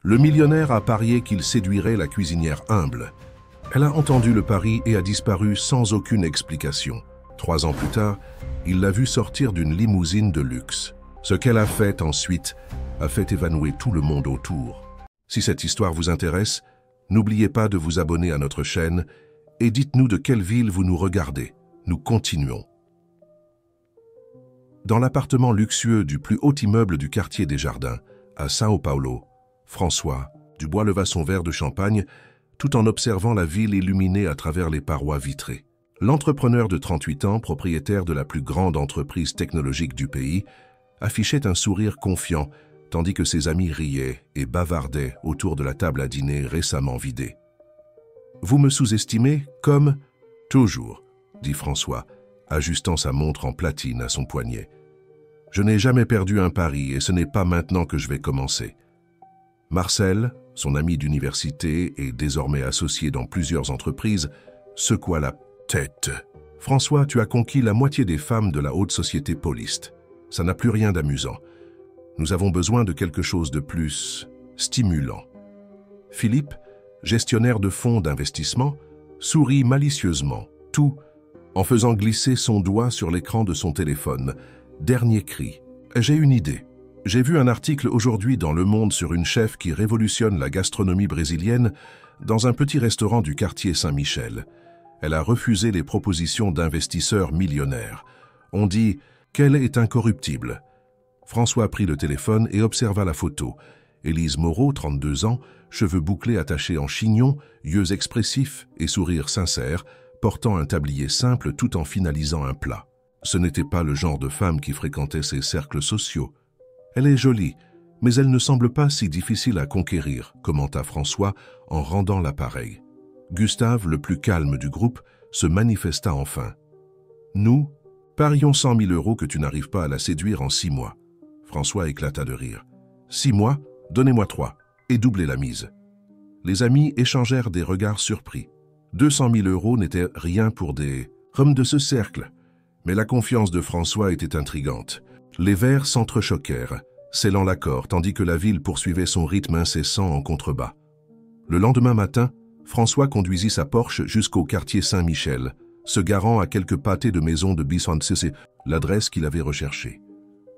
Le millionnaire a parié qu'il séduirait la cuisinière humble. Elle a entendu le pari et a disparu sans aucune explication. 3 ans plus tard, il l'a vue sortir d'une limousine de luxe. Ce qu'elle a fait ensuite a fait évanouir tout le monde autour. Si cette histoire vous intéresse, n'oubliez pas de vous abonner à notre chaîne et dites-nous de quelle ville vous nous regardez. Nous continuons. Dans l'appartement luxueux du plus haut immeuble du quartier des Jardins, à São Paulo, François Dubois leva son verre de champagne tout en observant la ville illuminée à travers les parois vitrées. L'entrepreneur de 38 ans, propriétaire de la plus grande entreprise technologique du pays, affichait un sourire confiant tandis que ses amis riaient et bavardaient autour de la table à dîner récemment vidée. « Vous me sous-estimez comme toujours », dit François, ajustant sa montre en platine à son poignet. « Je n'ai jamais perdu un pari et ce n'est pas maintenant que je vais commencer. » Marcel, son ami d'université et désormais associé dans plusieurs entreprises, secoua la tête. « François, tu as conquis la moitié des femmes de la haute société pauliste. Ça n'a plus rien d'amusant. Nous avons besoin de quelque chose de plus stimulant. » Philippe, gestionnaire de fonds d'investissement, sourit malicieusement, tout en faisant glisser son doigt sur l'écran de son téléphone. Dernier cri. « J'ai une idée. J'ai vu un article aujourd'hui dans Le Monde sur une chef qui révolutionne la gastronomie brésilienne dans un petit restaurant du quartier Saint-Michel. Elle a refusé les propositions d'investisseurs millionnaires. On dit qu'elle est incorruptible. » François prit le téléphone et observa la photo. Élise Moreau, 32 ans, cheveux bouclés attachés en chignon, yeux expressifs et sourire sincère, portant un tablier simple tout en finalisant un plat. Ce n'était pas le genre de femme qui fréquentait ces cercles sociaux. « Elle est jolie, mais elle ne semble pas si difficile à conquérir », commenta François en rendant l'appareil. Gustave, le plus calme du groupe, se manifesta enfin. « Nous parions 100 000 € que tu n'arrives pas à la séduire en 6 mois. » François éclata de rire. « 6 mois, donnez-moi 3, et doublez la mise. » Les amis échangèrent des regards surpris. 200 000 € n'étaient rien pour des hommes de ce cercle. Mais la confiance de François était intrigante. Les verres s'entrechoquèrent, scellant l'accord, tandis que la ville poursuivait son rythme incessant en contrebas. Le lendemain matin, François conduisit sa Porsche jusqu'au quartier Saint-Michel, se garant à quelques pâtés de maison de Bisson-Cc, l'adresse qu'il avait recherchée.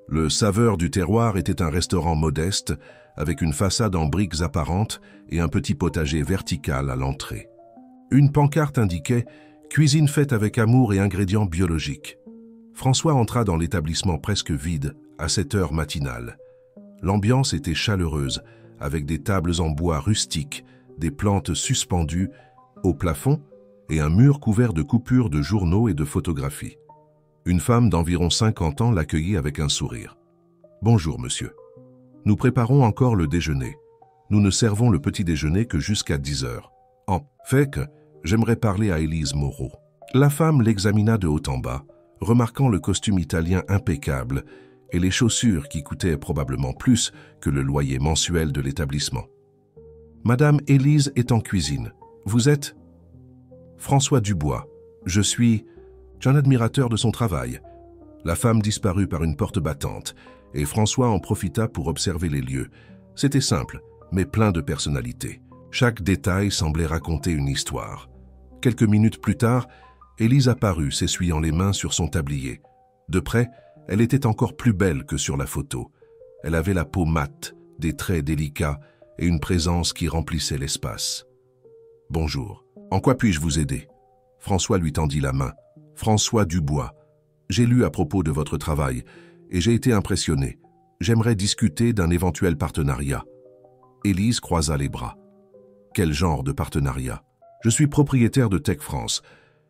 Le Saveur du terroir était un restaurant modeste, avec une façade en briques apparentes et un petit potager vertical à l'entrée. Une pancarte indiquait « Cuisine faite avec amour et ingrédients biologiques ». François entra dans l'établissement presque vide, à 7 heures matinale. L'ambiance était chaleureuse, avec des tables en bois rustique, des plantes suspendues au plafond et un mur couvert de coupures de journaux et de photographies. Une femme d'environ 50 ans l'accueillit avec un sourire. « Bonjour, monsieur. Nous préparons encore le déjeuner. Nous ne servons le petit déjeuner que jusqu'à 10 heures. En fait que j'aimerais parler à Élise Moreau. » La femme l'examina de haut en bas, remarquant le costume italien impeccable et les chaussures qui coûtaient probablement plus que le loyer mensuel de l'établissement. « Madame Élise est en cuisine. Vous êtes ?» « François Dubois. Je suis un admirateur de son travail. » La femme disparut par une porte battante et François en profita pour observer les lieux. C'était simple, mais plein de personnalité. Chaque détail semblait raconter une histoire. Quelques minutes plus tard, Élise apparut, s'essuyant les mains sur son tablier. De près, elle était encore plus belle que sur la photo. Elle avait la peau mate, des traits délicats et une présence qui remplissait l'espace. « Bonjour. En quoi puis-je vous aider ?» François lui tendit la main. « François Dubois. J'ai lu à propos de votre travail et j'ai été impressionné. J'aimerais discuter d'un éventuel partenariat. » Élise croisa les bras. « Quel genre de partenariat ? Je suis propriétaire de Tech France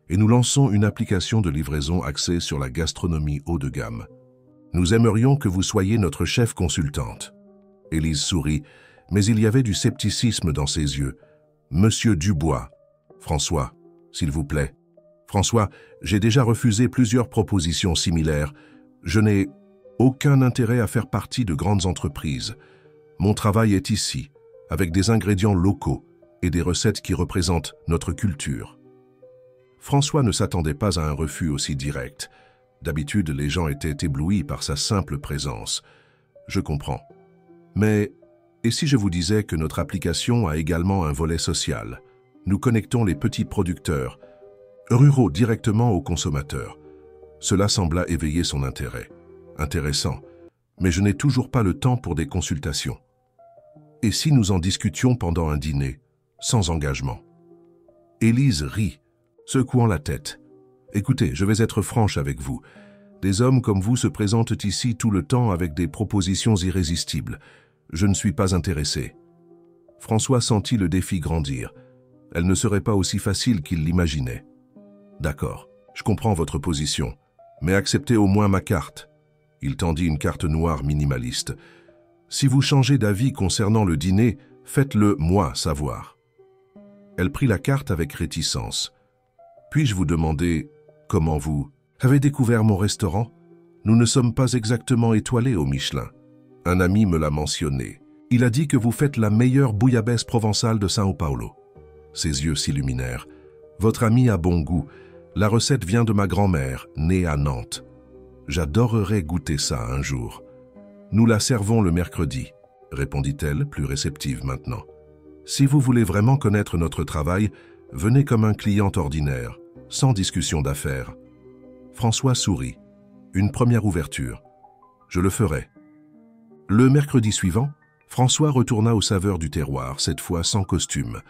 et nous lançons une application de livraison axée sur la gastronomie haut de gamme. Nous aimerions que vous soyez notre chef consultante. » Élise sourit, mais il y avait du scepticisme dans ses yeux. « Monsieur Dubois. » « François, s'il vous plaît. »« François, j'ai déjà refusé plusieurs propositions similaires. Je n'ai aucun intérêt à faire partie de grandes entreprises. Mon travail est ici, avec des ingrédients locaux et des recettes qui représentent notre culture. » François ne s'attendait pas à un refus aussi direct. D'habitude, les gens étaient éblouis par sa simple présence. « Je comprends. Mais Et si je vous disais que notre application a également un volet social? Nous connectons les petits producteurs ruraux directement aux consommateurs. Cela sembla éveiller son intérêt. Intéressant, mais je n'ai toujours pas le temps pour des consultations. Et si nous en discutions pendant un dîner, sans engagement? Élise rit, secouant la tête. Écoutez, je vais être franche avec vous. Des hommes comme vous se présentent ici tout le temps avec des propositions irrésistibles. Je ne suis pas intéressé. François sentit le défi grandir. Elle ne serait pas aussi facile qu'il l'imaginait. D'accord, je comprends votre position, mais acceptez au moins ma carte. Il tendit une carte noire minimaliste. Si vous changez d'avis concernant le dîner, faites-le moi savoir. Elle prit la carte avec réticence. Puis-je vous demander comment vous avez découvert mon restaurant? Nous ne sommes pas exactement étoilés au Michelin. Un ami me l'a mentionné. Il a dit que vous faites la meilleure bouillabaisse provençale de São Paulo. Ses yeux s'illuminèrent. Votre ami a bon goût. La recette vient de ma grand-mère, née à Nantes. J'adorerais goûter ça un jour. Nous la servons le mercredi, répondit-elle, plus réceptive maintenant. Si vous voulez vraiment connaître notre travail, venez comme un client ordinaire, sans discussion d'affaires. François sourit. Une première ouverture. Je le ferai. Le mercredi suivant, François retourna aux saveurs du terroir, cette fois sans costume.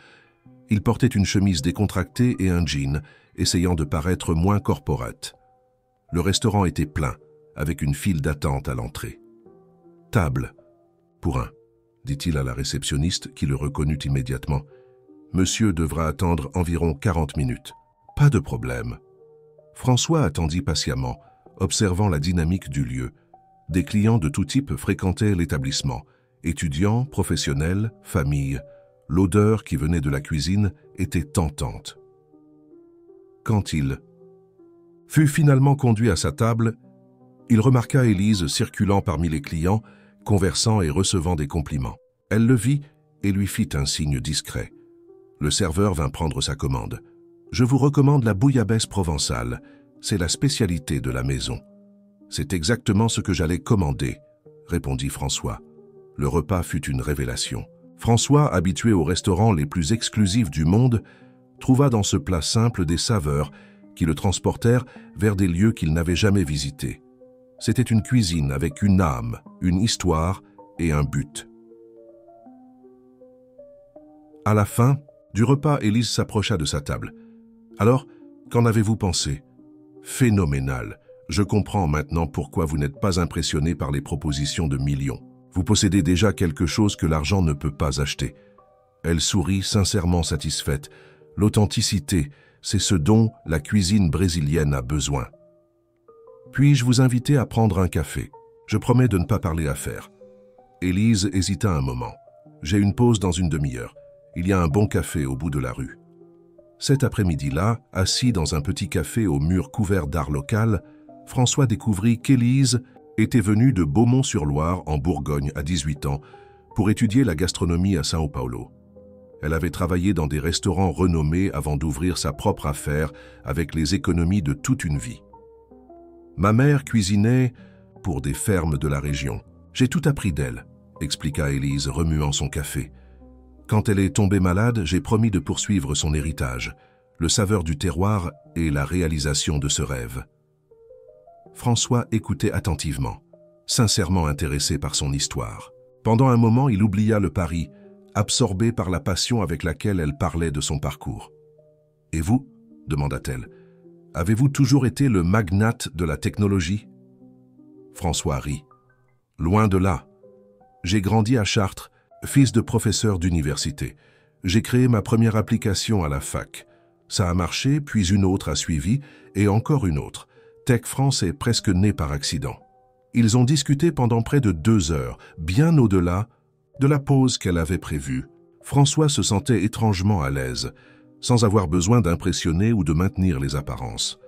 Il portait une chemise décontractée et un jean, essayant de paraître moins corporate. Le restaurant était plein, avec une file d'attente à l'entrée. « Table. Pour un », dit-il à la réceptionniste qui le reconnut immédiatement. « Monsieur devra attendre environ 40 minutes. »« Pas de problème. » François attendit patiemment, observant la dynamique du lieu. Des clients de tout type fréquentaient l'établissement. Étudiants, professionnels, familles. L'odeur qui venait de la cuisine était tentante. Quand il fut finalement conduit à sa table, il remarqua Élise circulant parmi les clients, conversant et recevant des compliments. Elle le vit et lui fit un signe discret. Le serveur vint prendre sa commande. « Je vous recommande la bouillabaisse provençale. C'est la spécialité de la maison. »« C'est exactement ce que j'allais commander, » répondit François. Le repas fut une révélation. François, habitué aux restaurants les plus exclusifs du monde, trouva dans ce plat simple des saveurs qui le transportèrent vers des lieux qu'il n'avait jamais visités. C'était une cuisine avec une âme, une histoire et un but. À la fin du repas, Élise s'approcha de sa table. « Alors, qu'en avez-vous pensé ?»« Phénoménal. Je comprends maintenant pourquoi vous n'êtes pas impressionné par les propositions de millions. Vous possédez déjà quelque chose que l'argent ne peut pas acheter. » Elle sourit, sincèrement satisfaite. L'authenticité, c'est ce dont la cuisine brésilienne a besoin. « Puis-je vous inviter à prendre un café? Je promets de ne pas parler affaires. » Élise hésita un moment. « J'ai une pause dans une demi-heure. Il y a un bon café au bout de la rue. » Cet après-midi-là, assis dans un petit café au mur couvert d'art local, François découvrit qu'Élise était venue de Beaumont-sur-Loire, en Bourgogne, à 18 ans, pour étudier la gastronomie à São Paulo. Elle avait travaillé dans des restaurants renommés avant d'ouvrir sa propre affaire avec les économies de toute une vie. « Ma mère cuisinait pour des fermes de la région. J'ai tout appris d'elle, » expliqua Élise, remuant son café. « Quand elle est tombée malade, j'ai promis de poursuivre son héritage, le saveur du terroir et la réalisation de ce rêve. » François écoutait attentivement, sincèrement intéressé par son histoire. Pendant un moment, il oublia le pari, absorbé par la passion avec laquelle elle parlait de son parcours. « Et vous ?» demanda-t-elle. « Avez-vous toujours été le magnate de la technologie ?» François rit. « Loin de là. J'ai grandi à Chartres, fils de professeur d'université. J'ai créé ma première application à la fac. Ça a marché, puis une autre a suivi, et encore une autre. Tech France est presque née par accident. » Ils ont discuté pendant près de 2 heures, bien au-delà de la pause qu'elle avait prévue. François se sentait étrangement à l'aise, sans avoir besoin d'impressionner ou de maintenir les apparences.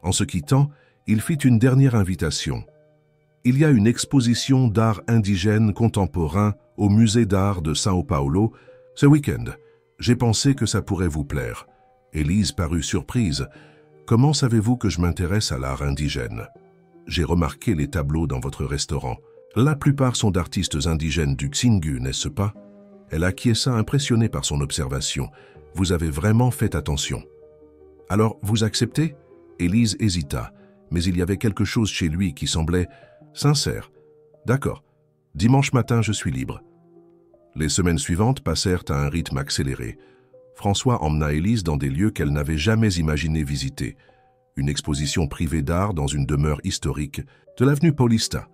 En se quittant, il fit une dernière invitation. « Il y a une exposition d'art indigène contemporain au musée d'art de São Paulo ce week-end. J'ai pensé que ça pourrait vous plaire. » Élise parut surprise. « Comment savez-vous que je m'intéresse à l'art indigène ? J'ai remarqué les tableaux dans votre restaurant. La plupart sont d'artistes indigènes du Xingu, n'est-ce pas? Elle acquiesça impressionnée par son observation. Vous avez vraiment fait attention. Alors, vous acceptez? Élise hésita, mais il y avait quelque chose chez lui qui semblait sincère. D'accord. Dimanche matin, je suis libre. Les semaines suivantes passèrent à un rythme accéléré. François emmena Élise dans des lieux qu'elle n'avait jamais imaginé visiter. Une exposition privée d'art dans une demeure historique de l'avenue Paulista,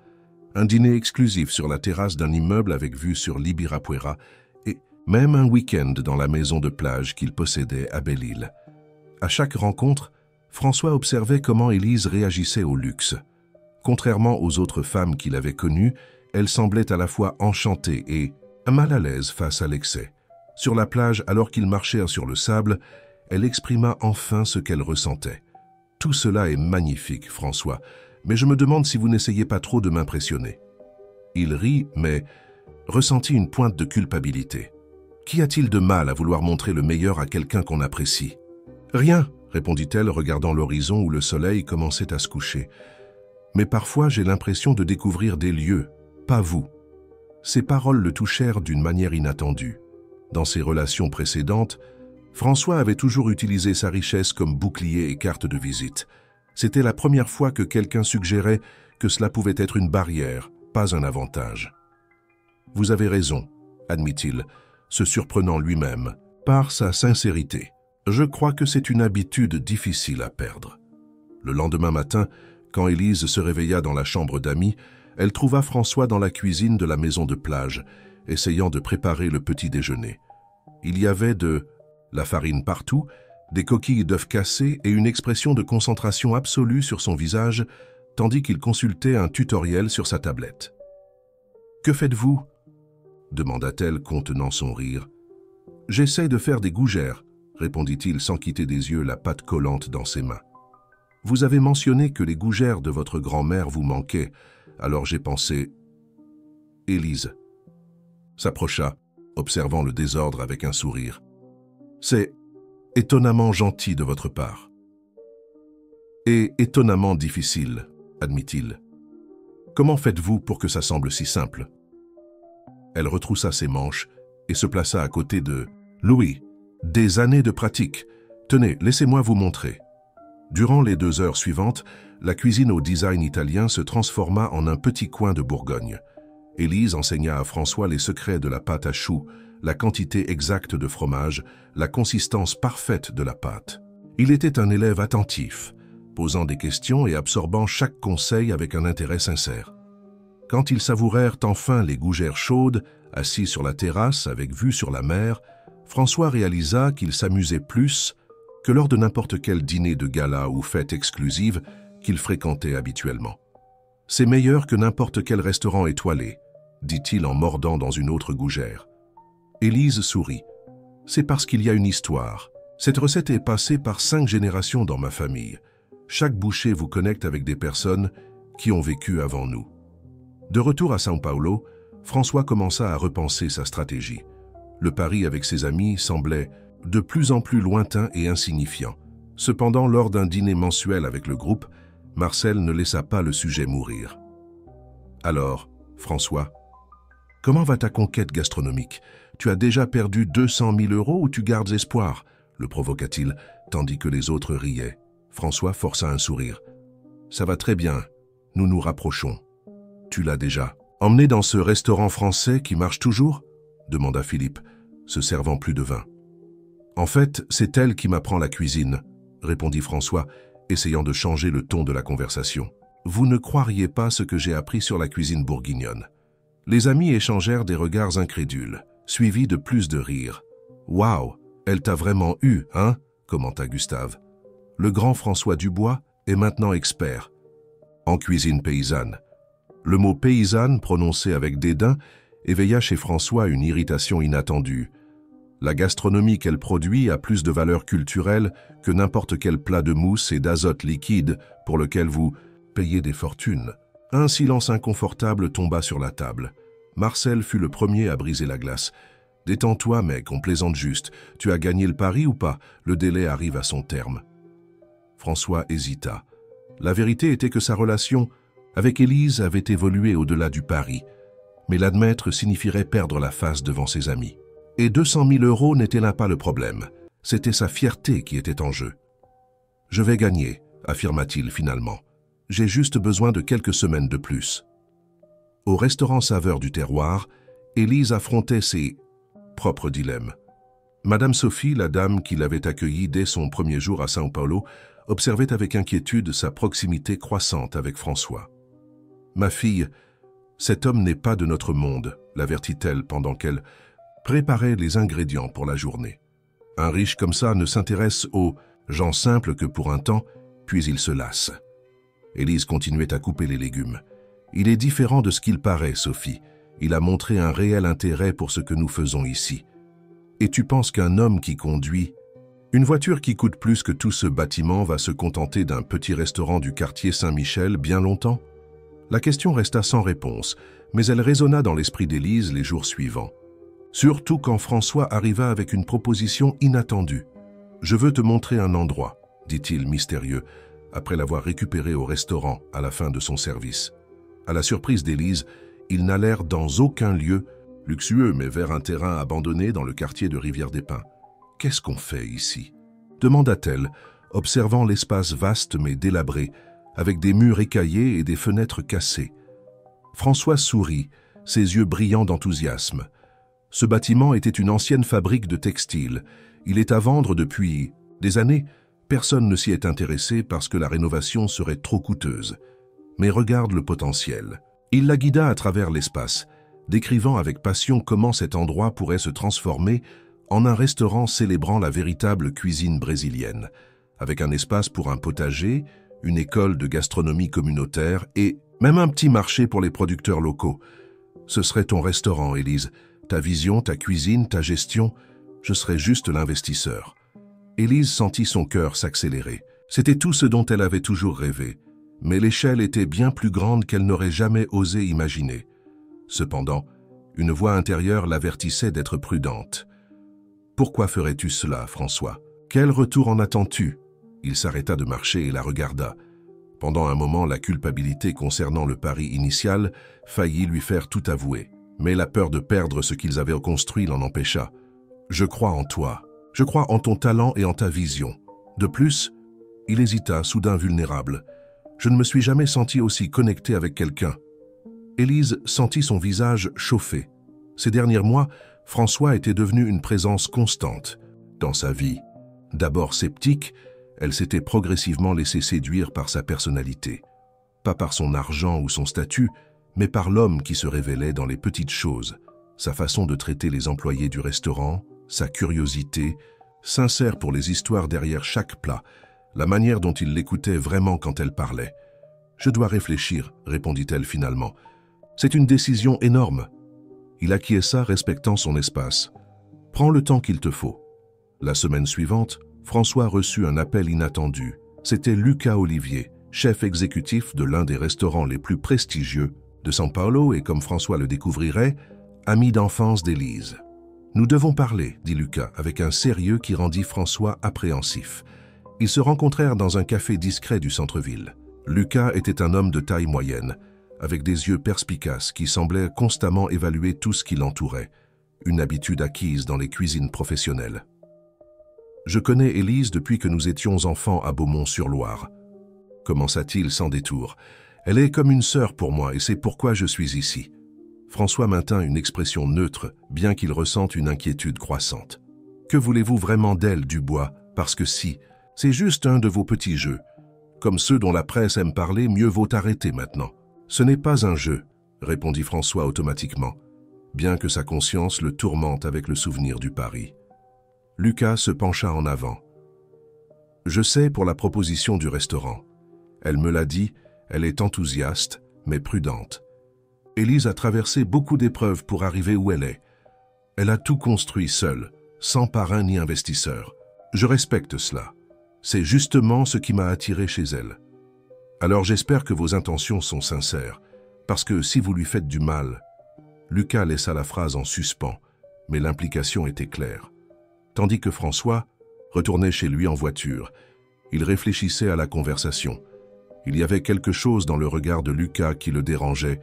un dîner exclusif sur la terrasse d'un immeuble avec vue sur l'Ibirapuera et même un week-end dans la maison de plage qu'il possédait à Belle-Île. À chaque rencontre, François observait comment Élise réagissait au luxe. Contrairement aux autres femmes qu'il avait connues, elle semblait à la fois enchantée et mal à l'aise face à l'excès. Sur la plage, alors qu'ils marchèrent sur le sable, elle exprima enfin ce qu'elle ressentait. « Tout cela est magnifique, François, mais je me demande si vous n'essayez pas trop de m'impressionner. » Il rit, mais ressentit une pointe de culpabilité. Qu'y a-t-il de mal à vouloir montrer le meilleur à quelqu'un qu'on apprécie? « Rien, » répondit-elle, regardant l'horizon où le soleil commençait à se coucher. « Mais parfois, j'ai l'impression de découvrir des lieux, pas vous. » Ces paroles le touchèrent d'une manière inattendue. Dans ses relations précédentes, François avait toujours utilisé sa richesse comme bouclier et carte de visite. C'était la première fois que quelqu'un suggérait que cela pouvait être une barrière, pas un avantage. « Vous avez raison, » admit-il, se surprenant lui-même, par sa sincérité. « Je crois que c'est une habitude difficile à perdre. » Le lendemain matin, quand Élise se réveilla dans la chambre d'amis, elle trouva François dans la cuisine de la maison de plage, essayant de préparer le petit déjeuner. Il y avait de la farine partout, des coquilles d'œufs cassés et une expression de concentration absolue sur son visage, tandis qu'il consultait un tutoriel sur sa tablette. « Que faites-vous » demanda-t-elle contenant son rire. « J'essaie de faire des gougères » répondit-il sans quitter des yeux la pâte collante dans ses mains. « Vous avez mentionné que les gougères de votre grand-mère vous manquaient, alors j'ai pensé... » Élise s'approcha, observant le désordre avec un sourire. « C'est étonnamment gentil de votre part. »« Et étonnamment difficile, » admit-il. « Comment faites-vous pour que ça semble si simple ?» Elle retroussa ses manches et se plaça à côté de « Louis, des années de pratique. Tenez, laissez-moi vous montrer. » Durant les 2 heures suivantes, la cuisine au design italien se transforma en un petit coin de Bourgogne. Élise enseigna à François les secrets de la pâte à choux, la quantité exacte de fromage, la consistance parfaite de la pâte. Il était un élève attentif, posant des questions et absorbant chaque conseil avec un intérêt sincère. Quand ils savourèrent enfin les gougères chaudes, assis sur la terrasse avec vue sur la mer, François réalisa qu'il s'amusait plus que lors de n'importe quel dîner de gala ou fête exclusive qu'il fréquentait habituellement. « C'est meilleur que n'importe quel restaurant étoilé », dit-il en mordant dans une autre gougère. Élise sourit. « C'est parce qu'il y a une histoire. Cette recette est passée par 5 générations dans ma famille. Chaque bouchée vous connecte avec des personnes qui ont vécu avant nous. » De retour à São Paulo, François commença à repenser sa stratégie. Le pari avec ses amis semblait de plus en plus lointain et insignifiant. Cependant, lors d'un dîner mensuel avec le groupe, Marcel ne laissa pas le sujet mourir. « Alors, François, comment va ta conquête gastronomique? Tu as déjà perdu 200 000 € ou tu gardes espoir ?» le provoqua-t-il, tandis que les autres riaient. François força un sourire. « Ça va très bien, nous nous rapprochons. »« Tu l'as déjà emmené dans ce restaurant français qui marche toujours ?» demanda Philippe, se servant plus de vin. « En fait, c'est elle qui m'apprend la cuisine, » répondit François, essayant de changer le ton de la conversation. « Vous ne croiriez pas ce que j'ai appris sur la cuisine bourguignonne. » Les amis échangèrent des regards incrédules, suivis de plus de rires. « Waouh, elle t'a vraiment eu, hein ?» commenta Gustave. Le grand François Dubois est maintenant expert en cuisine paysanne. Le mot « paysanne » prononcé avec dédain éveilla chez François une irritation inattendue. La gastronomie qu'elle produit a plus de valeur culturelle que n'importe quel plat de mousse et d'azote liquide pour lequel vous payez des fortunes. Un silence inconfortable tomba sur la table. Marcel fut le premier à briser la glace. « Détends-toi, mec, on plaisante juste. Tu as gagné le pari ou pas? Le délai arrive à son terme. » François hésita. La vérité était que sa relation avec Élise avait évolué au-delà du pari, mais l'admettre signifierait perdre la face devant ses amis. Et 200 000 € n'était là pas le problème, c'était sa fierté qui était en jeu. « Je vais gagner », affirma-t-il finalement. « J'ai juste besoin de quelques semaines de plus. » Au restaurant Saveur du Terroir, Élise affrontait ses propres dilemmes. Madame Sophie, la dame qui l'avait accueillie dès son premier jour à São Paulo, observait avec inquiétude sa proximité croissante avec François. « Ma fille, cet homme n'est pas de notre monde », l'avertit-elle pendant qu'elle préparait les ingrédients pour la journée. « Un riche comme ça ne s'intéresse aux gens simples que pour un temps, puis il se lasse. » Élise continuait à couper les légumes. « Il est différent de ce qu'il paraît, Sophie. Il a montré un réel intérêt pour ce que nous faisons ici. Et tu penses qu'un homme qui conduit une voiture qui coûte plus que tout ce bâtiment va se contenter d'un petit restaurant du quartier Saint-Michel bien longtemps ?» La question resta sans réponse, mais elle résonna dans l'esprit d'Élise les jours suivants. Surtout quand François arriva avec une proposition inattendue. « Je veux te montrer un endroit », dit-il mystérieux, après l'avoir récupéré au restaurant à la fin de son service. À la surprise d'Élise, ils n'allèrent dans aucun lieu luxueux, mais vers un terrain abandonné dans le quartier de Rivière-des-Pins. « Qu'est-ce qu'on fait ici ?» demanda-t-elle, observant l'espace vaste mais délabré, avec des murs écaillés et des fenêtres cassées. François sourit, ses yeux brillants d'enthousiasme. Ce bâtiment était une ancienne fabrique de textiles. Il est à vendre depuis des années. Personne ne s'y est intéressé parce que la rénovation serait trop coûteuse. Mais regarde le potentiel. Il la guida à travers l'espace, décrivant avec passion comment cet endroit pourrait se transformer en un restaurant célébrant la véritable cuisine brésilienne, avec un espace pour un potager, une école de gastronomie communautaire et même un petit marché pour les producteurs locaux. Ce serait ton restaurant, Élise. Ta vision, ta cuisine, ta gestion, je serais juste l'investisseur. Élise sentit son cœur s'accélérer. C'était tout ce dont elle avait toujours rêvé, mais l'échelle était bien plus grande qu'elle n'aurait jamais osé imaginer. Cependant, une voix intérieure l'avertissait d'être prudente. « Pourquoi ferais-tu cela, François? Quel retour en attends-tu » Il s'arrêta de marcher et la regarda. Pendant un moment, la culpabilité concernant le pari initial faillit lui faire tout avouer. Mais la peur de perdre ce qu'ils avaient construit l'en empêcha. « Je crois en toi. Je crois en ton talent et en ta vision. » De plus, il hésita, soudain vulnérable. « Je ne me suis jamais senti aussi connecté avec quelqu'un. » Élise sentit son visage chauffer. Ces derniers mois, François était devenu une présence constante dans sa vie. D'abord sceptique, elle s'était progressivement laissée séduire par sa personnalité. Pas par son argent ou son statut, mais par l'homme qui se révélait dans les petites choses, sa façon de traiter les employés du restaurant, sa curiosité, sincère pour les histoires derrière chaque plat, la manière dont il l'écoutait vraiment quand elle parlait. « Je dois réfléchir », répondit-elle finalement. « C'est une décision énorme. » Il acquiesça, respectant son espace. « Prends le temps qu'il te faut. » La semaine suivante, François reçut un appel inattendu. C'était Lucas Olivier, chef exécutif de l'un des restaurants les plus prestigieux de São Paulo et, comme François le découvrirait, ami d'enfance d'Élise. « Nous devons parler, » dit Lucas, avec un sérieux qui rendit François appréhensif. Ils se rencontrèrent dans un café discret du centre-ville. Lucas était un homme de taille moyenne, avec des yeux perspicaces qui semblaient constamment évaluer tout ce qui l'entourait, une habitude acquise dans les cuisines professionnelles. « Je connais Élise depuis que nous étions enfants à Beaumont-sur-Loire. » Commença-t-il sans détour. « Elle est comme une sœur pour moi et c'est pourquoi je suis ici. » François maintint une expression neutre, bien qu'il ressente une inquiétude croissante. « Que voulez-vous vraiment d'elle, Dubois? Parce que si, c'est juste un de vos petits jeux. Comme ceux dont la presse aime parler, mieux vaut arrêter maintenant. »« Ce n'est pas un jeu, » répondit François automatiquement, bien que sa conscience le tourmente avec le souvenir du pari. Lucas se pencha en avant. « Je sais pour la proposition du restaurant. Elle me l'a dit, elle est enthousiaste, mais prudente. Élise a traversé beaucoup d'épreuves pour arriver où elle est. Elle a tout construit seule, sans parrain ni investisseur. Je respecte cela. C'est justement ce qui m'a attiré chez elle. Alors j'espère que vos intentions sont sincères, parce que si vous lui faites du mal... » Lucas laissa la phrase en suspens, mais l'implication était claire. Tandis que François retournait chez lui en voiture, il réfléchissait à la conversation. Il y avait quelque chose dans le regard de Lucas qui le dérangeait,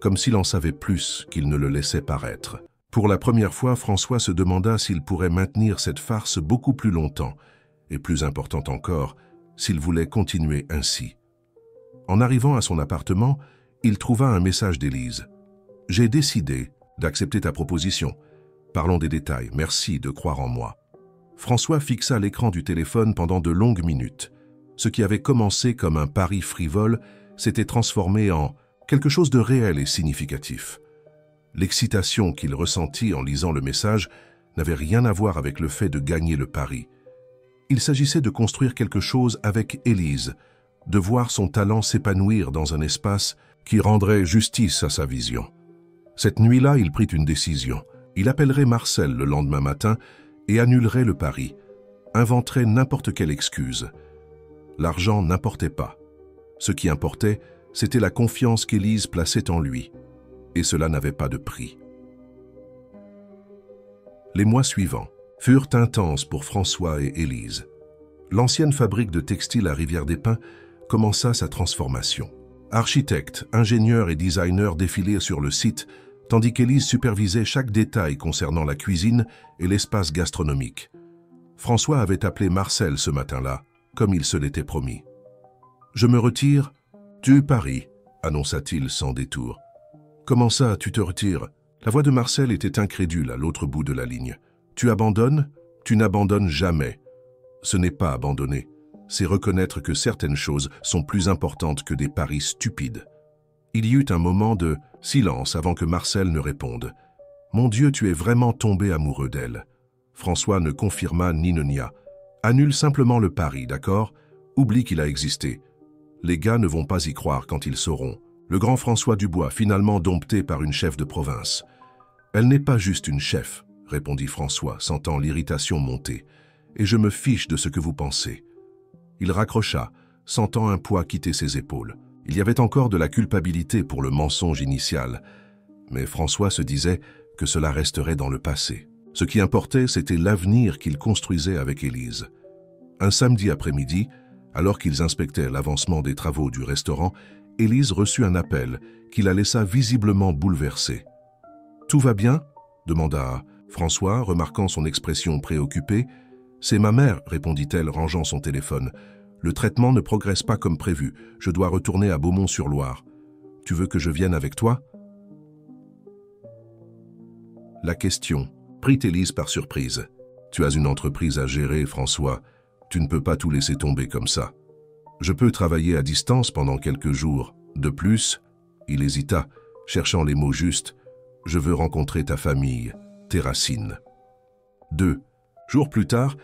comme s'il en savait plus qu'il ne le laissait paraître. Pour la première fois, François se demanda s'il pourrait maintenir cette farce beaucoup plus longtemps, et plus important encore, s'il voulait continuer ainsi. En arrivant à son appartement, il trouva un message d'Élise. « J'ai décidé d'accepter ta proposition. Parlons des détails. Merci de croire en moi. » François fixa l'écran du téléphone pendant de longues minutes. Ce qui avait commencé comme un pari frivole s'était transformé en quelque chose de réel et significatif. L'excitation qu'il ressentit en lisant le message n'avait rien à voir avec le fait de gagner le pari. Il s'agissait de construire quelque chose avec Élise, de voir son talent s'épanouir dans un espace qui rendrait justice à sa vision. Cette nuit-là, il prit une décision. Il appellerait Marcel le lendemain matin et annulerait le pari, inventerait n'importe quelle excuse. L'argent n'importait pas. Ce qui importait, c'était la confiance qu'Élise plaçait en lui. Et cela n'avait pas de prix. Les mois suivants furent intenses pour François et Élise. L'ancienne fabrique de textiles à Rivière-des-Pins commença sa transformation. Architectes, ingénieurs et designers défilaient sur le site, tandis qu'Élise supervisait chaque détail concernant la cuisine et l'espace gastronomique. François avait appelé Marcel ce matin-là, comme il se l'était promis. « Je me retire, tu paries », annonça-t-il sans détour. « Comment ça, tu te retires ?» La voix de Marcel était incrédule à l'autre bout de la ligne. « Tu abandonnes ? Tu n'abandonnes jamais. » Ce n'est pas abandonner, c'est reconnaître que certaines choses sont plus importantes que des paris stupides. Il y eut un moment de silence avant que Marcel ne réponde. « Mon Dieu, tu es vraiment tombé amoureux d'elle. » François ne confirma ni ne nia. « Annule simplement le pari, d'accord ? Oublie qu'il a existé. Les gars ne vont pas y croire quand ils sauront. » Le grand François Dubois, finalement dompté par une chef de province. « Elle n'est pas juste une chef, » répondit François, sentant l'irritation monter. « Et je me fiche de ce que vous pensez. » Il raccrocha, sentant un poids quitter ses épaules. Il y avait encore de la culpabilité pour le mensonge initial, mais François se disait que cela resterait dans le passé. Ce qui importait, c'était l'avenir qu'il construisait avec Élise. Un samedi après-midi, alors qu'ils inspectaient l'avancement des travaux du restaurant, Élise reçut un appel qui la laissa visiblement bouleversée. « Tout va bien ?» demanda François, remarquant son expression préoccupée. « C'est ma mère, répondit-elle, rangeant son téléphone. Le traitement ne progresse pas comme prévu. Je dois retourner à Beaumont-sur-Loire. Tu veux que je vienne avec toi ?» La question prit Élise par surprise. « Tu as une entreprise à gérer, François. Tu ne peux pas tout laisser tomber comme ça. Je peux travailler à distance pendant quelques jours. De plus, » il hésita, cherchant les mots justes, « je veux rencontrer ta famille, tes racines. » 2 jours plus tard,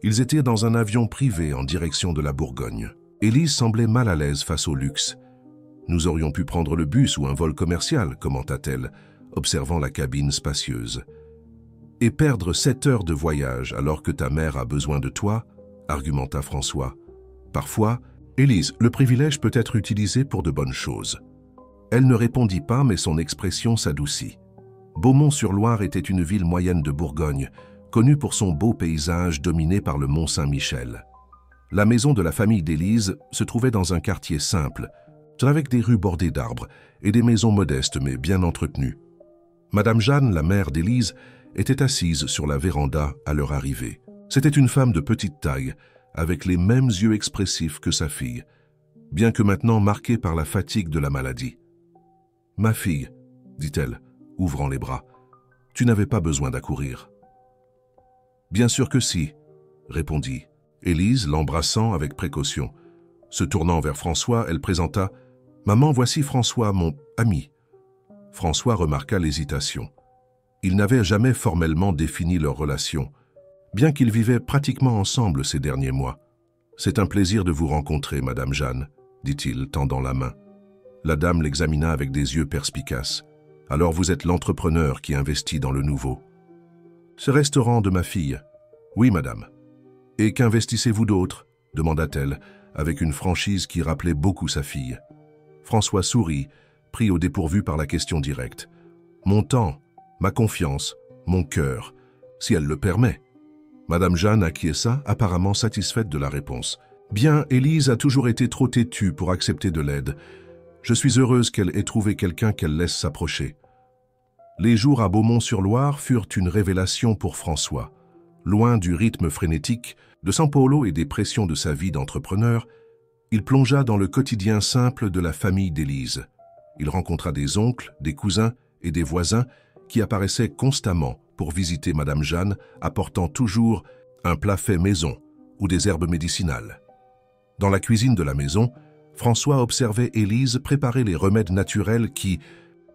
ils étaient dans un avion privé en direction de la Bourgogne. Élise semblait mal à l'aise face au luxe. « Nous aurions pu prendre le bus ou un vol commercial, » commenta-t-elle, observant la cabine spacieuse. « Et perdre 7 heures de voyage alors que ta mère a besoin de toi ?» argumenta François. « Parfois, Élise, le privilège peut être utilisé pour de bonnes choses. » Elle ne répondit pas, mais son expression s'adoucit. Beaumont-sur-Loire était une ville moyenne de Bourgogne, connue pour son beau paysage dominé par le mont Saint-Michel. La maison de la famille d'Élise se trouvait dans un quartier simple, avec des rues bordées d'arbres et des maisons modestes mais bien entretenues. Madame Jeanne, la mère d'Élise, était assise sur la véranda à leur arrivée. C'était une femme de petite taille, avec les mêmes yeux expressifs que sa fille, bien que maintenant marquée par la fatigue de la maladie. « Ma fille, » dit-elle, ouvrant les bras, « tu n'avais pas besoin d'accourir. »« Bien sûr que si, » répondit Élise, l'embrassant avec précaution. Se tournant vers François, elle présenta « Maman, voici François, mon ami. » François remarqua l'hésitation. Ils n'avaient jamais formellement défini leur relation, bien qu'ils vivaient pratiquement ensemble ces derniers mois. « C'est un plaisir de vous rencontrer, Madame Jeanne, » dit-il, tendant la main. La dame l'examina avec des yeux perspicaces. « Alors vous êtes l'entrepreneur qui investit dans le nouveau. »« Ce restaurant de ma fille. »« Oui, madame. »« Et qu'investissez-vous d'autre ?» demanda-t-elle, avec une franchise qui rappelait beaucoup sa fille. François sourit, pris au dépourvu par la question directe. « Mon temps, ma confiance, mon cœur, si elle le permet. » Madame Jeanne acquiesça, apparemment satisfaite de la réponse. Bien, Élise a toujours été trop têtue pour accepter de l'aide. Je suis heureuse qu'elle ait trouvé quelqu'un qu'elle laisse s'approcher. » Les jours à Beaumont-sur-Loire furent une révélation pour François. Loin du rythme frénétique de São Paulo et des pressions de sa vie d'entrepreneur, il plongea dans le quotidien simple de la famille d'Élise. Il rencontra des oncles, des cousins et des voisins qui apparaissaient constamment pour visiter Madame Jeanne, apportant toujours un plat fait maison ou des herbes médicinales. Dans la cuisine de la maison, François observait Élise préparer les remèdes naturels qui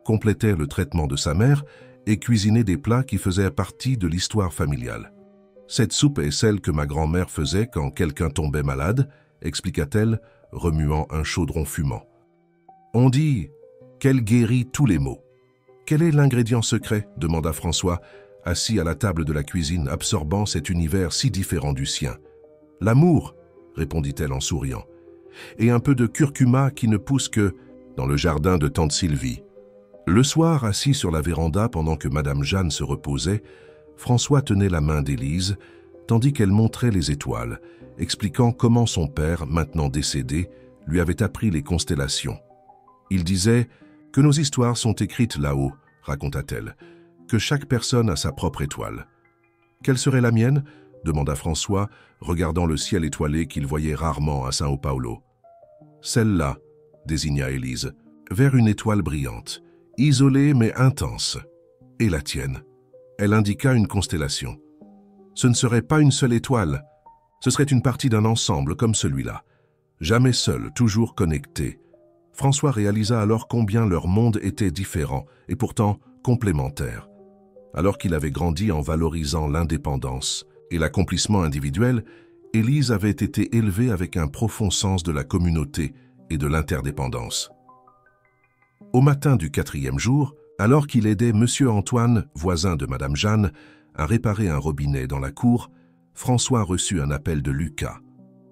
complétaient le traitement de sa mère et cuisiner des plats qui faisaient partie de l'histoire familiale. « Cette soupe est celle que ma grand-mère faisait quand quelqu'un tombait malade », expliqua-t-elle, remuant un chaudron fumant. « On dit qu'elle guérit tous les maux. »« Quel est l'ingrédient secret ?» demanda François, assis à la table de la cuisine, absorbant cet univers si différent du sien. « L'amour » répondit-elle en souriant. « Et un peu de curcuma qui ne pousse que dans le jardin de tante Sylvie. » Le soir, assis sur la véranda pendant que Madame Jeanne se reposait, François tenait la main d'Élise, tandis qu'elle montrait les étoiles, expliquant comment son père, maintenant décédé, lui avait appris les constellations. Il disait que nos histoires sont écrites là-haut, raconta-t-elle, que chaque personne a sa propre étoile. « Quelle serait la mienne ?» demanda François, regardant le ciel étoilé qu'il voyait rarement à São Paulo. « Celle-là, » désigna Élise, vers une étoile brillante, isolée mais intense. « Et la tienne ?» Elle indiqua une constellation. « Ce ne serait pas une seule étoile, ce serait une partie d'un ensemble comme celui-là. Jamais seul, toujours connecté. » François réalisa alors combien leur monde était différent et pourtant complémentaire. Alors qu'il avait grandi en valorisant l'indépendance et l'accomplissement individuel, Élise avait été élevée avec un profond sens de la communauté et de l'interdépendance. Au matin du 4e jour, alors qu'il aidait Monsieur Antoine, voisin de Madame Jeanne, à réparer un robinet dans la cour, François reçut un appel de Lucas.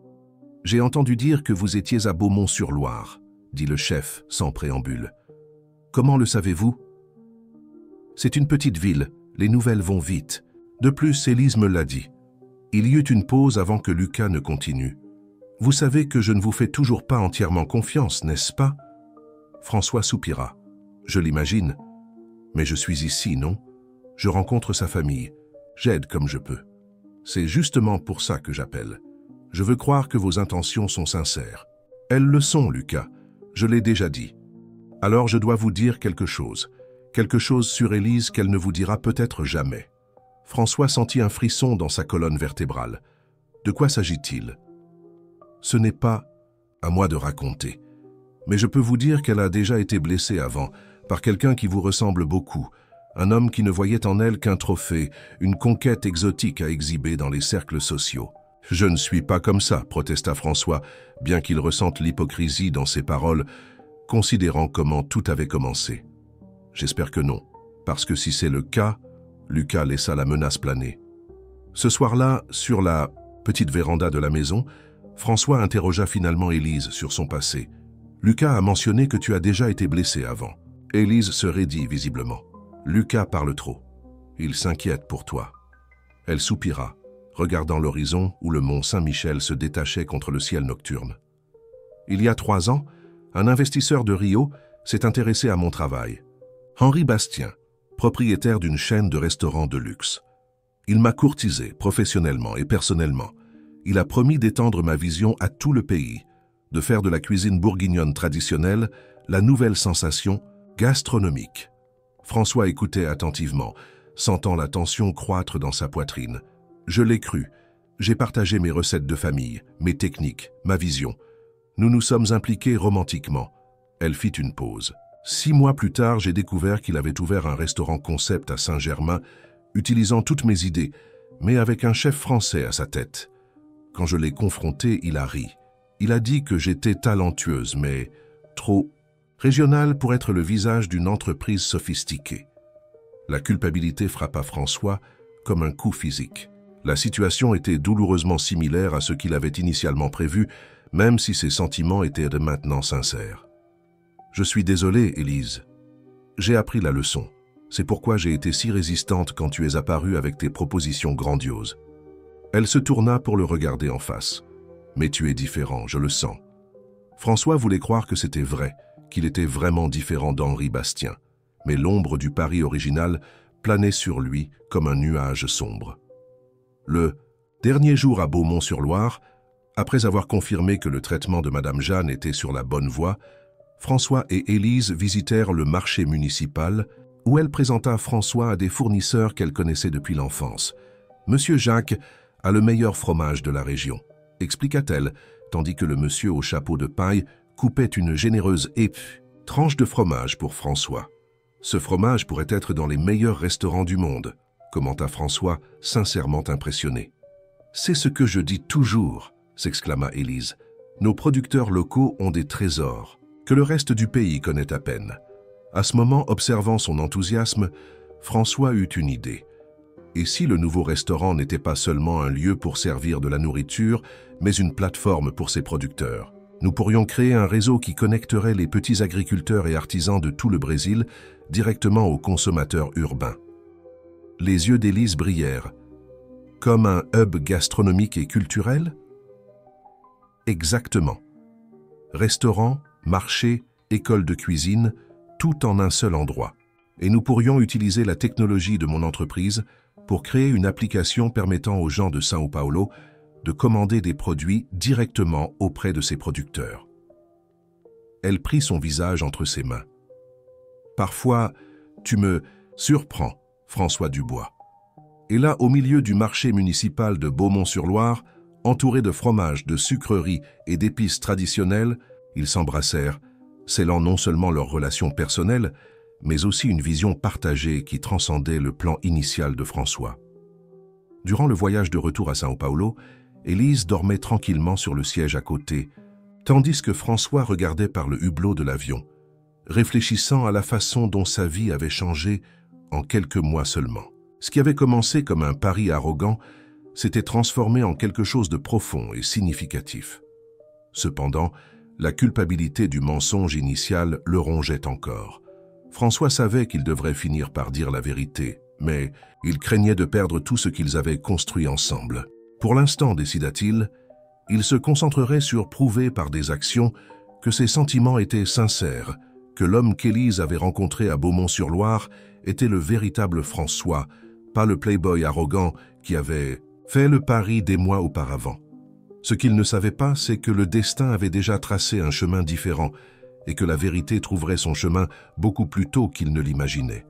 « J'ai entendu dire que vous étiez à Beaumont-sur-Loire, » dit le chef sans préambule. « Comment le savez-vous ?»« C'est une petite ville, les nouvelles vont vite. De plus, Élise me l'a dit. » Il y eut une pause avant que Lucas ne continue. « Vous savez que je ne vous fais toujours pas entièrement confiance, n'est-ce pas ?» François soupira. « Je l'imagine. Mais je suis ici, non? Je rencontre sa famille. J'aide comme je peux. C'est justement pour ça que j'appelle. Je veux croire que vos intentions sont sincères. Elles le sont, Lucas. Je l'ai déjà dit. Alors je dois vous dire quelque chose sur Élise qu'elle ne vous dira peut-être jamais. » François sentit un frisson dans sa colonne vertébrale. De quoi s'agit-il? Ce n'est pas à moi de raconter. Mais je peux vous dire qu'elle a déjà été blessée avant, par quelqu'un qui vous ressemble beaucoup, un homme qui ne voyait en elle qu'un trophée, une conquête exotique à exhiber dans les cercles sociaux. « Je ne suis pas comme ça », protesta François, bien qu'il ressente l'hypocrisie dans ses paroles, considérant comment tout avait commencé. « J'espère que non, parce que si c'est le cas, Lucas laissa la menace planer. Ce soir-là, sur la petite véranda de la maison, François interrogea finalement Élise sur son passé. « Lucas a mentionné que tu as déjà été blessée avant. » Élise se raidit visiblement. « Lucas parle trop. Il s'inquiète pour toi. » Elle soupira, regardant l'horizon où le mont Saint-Michel se détachait contre le ciel nocturne. « Il y a 3 ans, un investisseur de Rio s'est intéressé à mon travail. Henri Bastien, propriétaire d'une chaîne de restaurants de luxe. Il m'a courtisé professionnellement et personnellement. Il a promis d'étendre ma vision à tout le pays, de faire de la cuisine bourguignonne traditionnelle la nouvelle sensation gastronomique. » François écoutait attentivement, sentant la tension croître dans sa poitrine. « Je l'ai cru. J'ai partagé mes recettes de famille, mes techniques, ma vision. Nous nous sommes impliqués romantiquement. » Elle fit une pause. 6 mois plus tard, j'ai découvert qu'il avait ouvert un restaurant concept à Saint-Germain, utilisant toutes mes idées, mais avec un chef français à sa tête. Quand je l'ai confronté, il a ri. Il a dit que j'étais talentueuse, mais trop régionale pour être le visage d'une entreprise sophistiquée. La culpabilité frappa François comme un coup physique. La situation était douloureusement similaire à ce qu'il avait initialement prévu, même si ses sentiments étaient de maintenant sincères. « Je suis désolé, Élise. J'ai appris la leçon. C'est pourquoi j'ai été si résistante quand tu es apparue avec tes propositions grandioses. » Elle se tourna pour le regarder en face. Mais tu es différent, je le sens. » François voulait croire que c'était vrai, qu'il était vraiment différent d'Henri Bastien. Mais l'ombre du Paris original planait sur lui comme un nuage sombre. Le dernier jour à Beaumont-sur-Loire, après avoir confirmé que le traitement de Madame Jeanne était sur la bonne voie, François et Élise visitèrent le marché municipal où elle présenta François à des fournisseurs qu'elle connaissait depuis l'enfance. « Monsieur Jacques a le meilleur fromage de la région », expliqua-t-elle, tandis que le monsieur au chapeau de paille coupait une généreuse tranche de fromage pour François. « Ce fromage pourrait être dans les meilleurs restaurants du monde », commenta François, sincèrement impressionné. « C'est ce que je dis toujours », s'exclama Élise. « Nos producteurs locaux ont des trésors que le reste du pays connaît à peine. » À ce moment, observant son enthousiasme, François eut une idée. Et si le nouveau restaurant n'était pas seulement un lieu pour servir de la nourriture, mais une plateforme pour ses producteurs? Nous pourrions créer un réseau qui connecterait les petits agriculteurs et artisans de tout le Brésil directement aux consommateurs urbains. Les yeux d'Élise brillèrent. Comme un hub gastronomique et culturel? Exactement. Restaurant, marché, école de cuisine, tout en un seul endroit. Et nous pourrions utiliser la technologie de mon entreprise pour créer une application permettant aux gens de São Paulo de commander des produits directement auprès de ses producteurs. Elle prit son visage entre ses mains. « Parfois, tu me surprends, François Dubois. » Et là, au milieu du marché municipal de Beaumont-sur-Loire, entouré de fromages, de sucreries et d'épices traditionnelles, ils s'embrassèrent, scellant non seulement leur relation personnelle, mais aussi une vision partagée qui transcendait le plan initial de François. Durant le voyage de retour à São Paulo, Élise dormait tranquillement sur le siège à côté, tandis que François regardait par le hublot de l'avion, réfléchissant à la façon dont sa vie avait changé en quelques mois seulement. Ce qui avait commencé comme un pari arrogant s'était transformé en quelque chose de profond et significatif. Cependant, la culpabilité du mensonge initial le rongeait encore. François savait qu'il devrait finir par dire la vérité, mais il craignait de perdre tout ce qu'ils avaient construit ensemble. Pour l'instant, décida-t-il, il se concentrerait sur prouver par des actions que ses sentiments étaient sincères, que l'homme qu'Élise avait rencontré à Beaumont-sur-Loire était le véritable François, pas le playboy arrogant qui avait fait le pari des mois auparavant. Ce qu'il ne savait pas, c'est que le destin avait déjà tracé un chemin différent et que la vérité trouverait son chemin beaucoup plus tôt qu'il ne l'imaginait.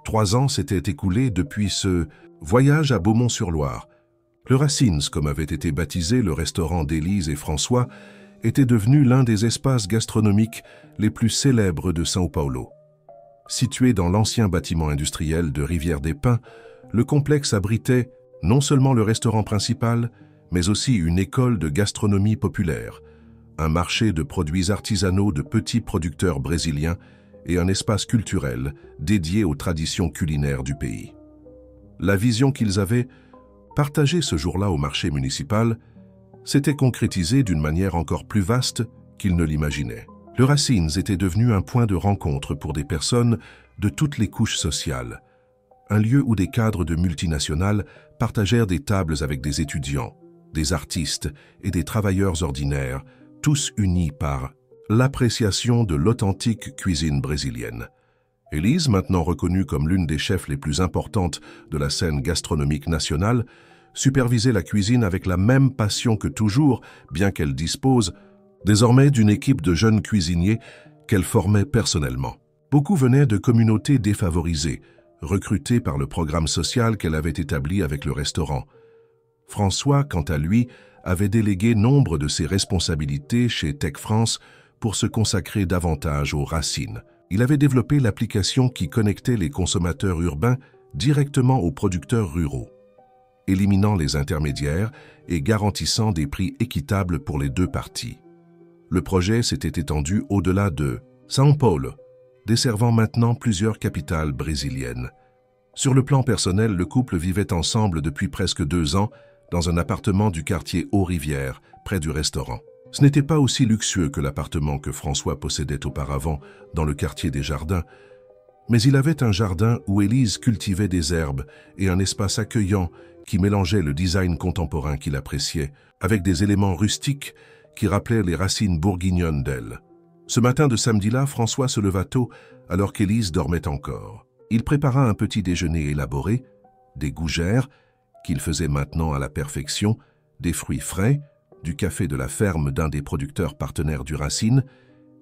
3 ans s'étaient écoulés depuis ce voyage à Beaumont-sur-Loire. Le Racines, comme avait été baptisé le restaurant d'Élise et François, était devenu l'un des espaces gastronomiques les plus célèbres de São Paulo. Situé dans l'ancien bâtiment industriel de Rivière-des-Pins, le complexe abritait non seulement le restaurant principal, mais aussi une école de gastronomie populaire, un marché de produits artisanaux de petits producteurs brésiliens et un espace culturel dédié aux traditions culinaires du pays. La vision qu'ils avaient partagée ce jour-là au marché municipal s'était concrétisée d'une manière encore plus vaste qu'ils ne l'imaginaient. Le Racines était devenu un point de rencontre pour des personnes de toutes les couches sociales, un lieu où des cadres de multinationales partagèrent des tables avec des étudiants, des artistes et des travailleurs ordinaires, tous unis par l'appréciation de l'authentique cuisine brésilienne. Élise, maintenant reconnue comme l'une des chefs les plus importantes de la scène gastronomique nationale, supervisait la cuisine avec la même passion que toujours, bien qu'elle dispose désormais d'une équipe de jeunes cuisiniers qu'elle formait personnellement. Beaucoup venaient de communautés défavorisées, recrutées par le programme social qu'elle avait établi avec le restaurant. François, quant à lui, avait délégué nombre de ses responsabilités chez Tech France pour se consacrer davantage aux racines. Il avait développé l'application qui connectait les consommateurs urbains directement aux producteurs ruraux, éliminant les intermédiaires et garantissant des prix équitables pour les deux parties. Le projet s'était étendu au-delà de São Paulo, desservant maintenant plusieurs capitales brésiliennes. Sur le plan personnel, le couple vivait ensemble depuis presque 2 ans dans un appartement du quartier Aux-Rivières, près du restaurant. Ce n'était pas aussi luxueux que l'appartement que François possédait auparavant dans le quartier des Jardins, mais il avait un jardin où Élise cultivait des herbes et un espace accueillant qui mélangeait le design contemporain qu'il appréciait avec des éléments rustiques qui rappelaient les racines bourguignonnes d'elle. Ce matin de samedi-là, François se leva tôt alors qu'Élise dormait encore. Il prépara un petit déjeuner élaboré, des gougères, qu'il faisait maintenant à la perfection, des fruits frais, du café de la ferme d'un des producteurs partenaires du Racine,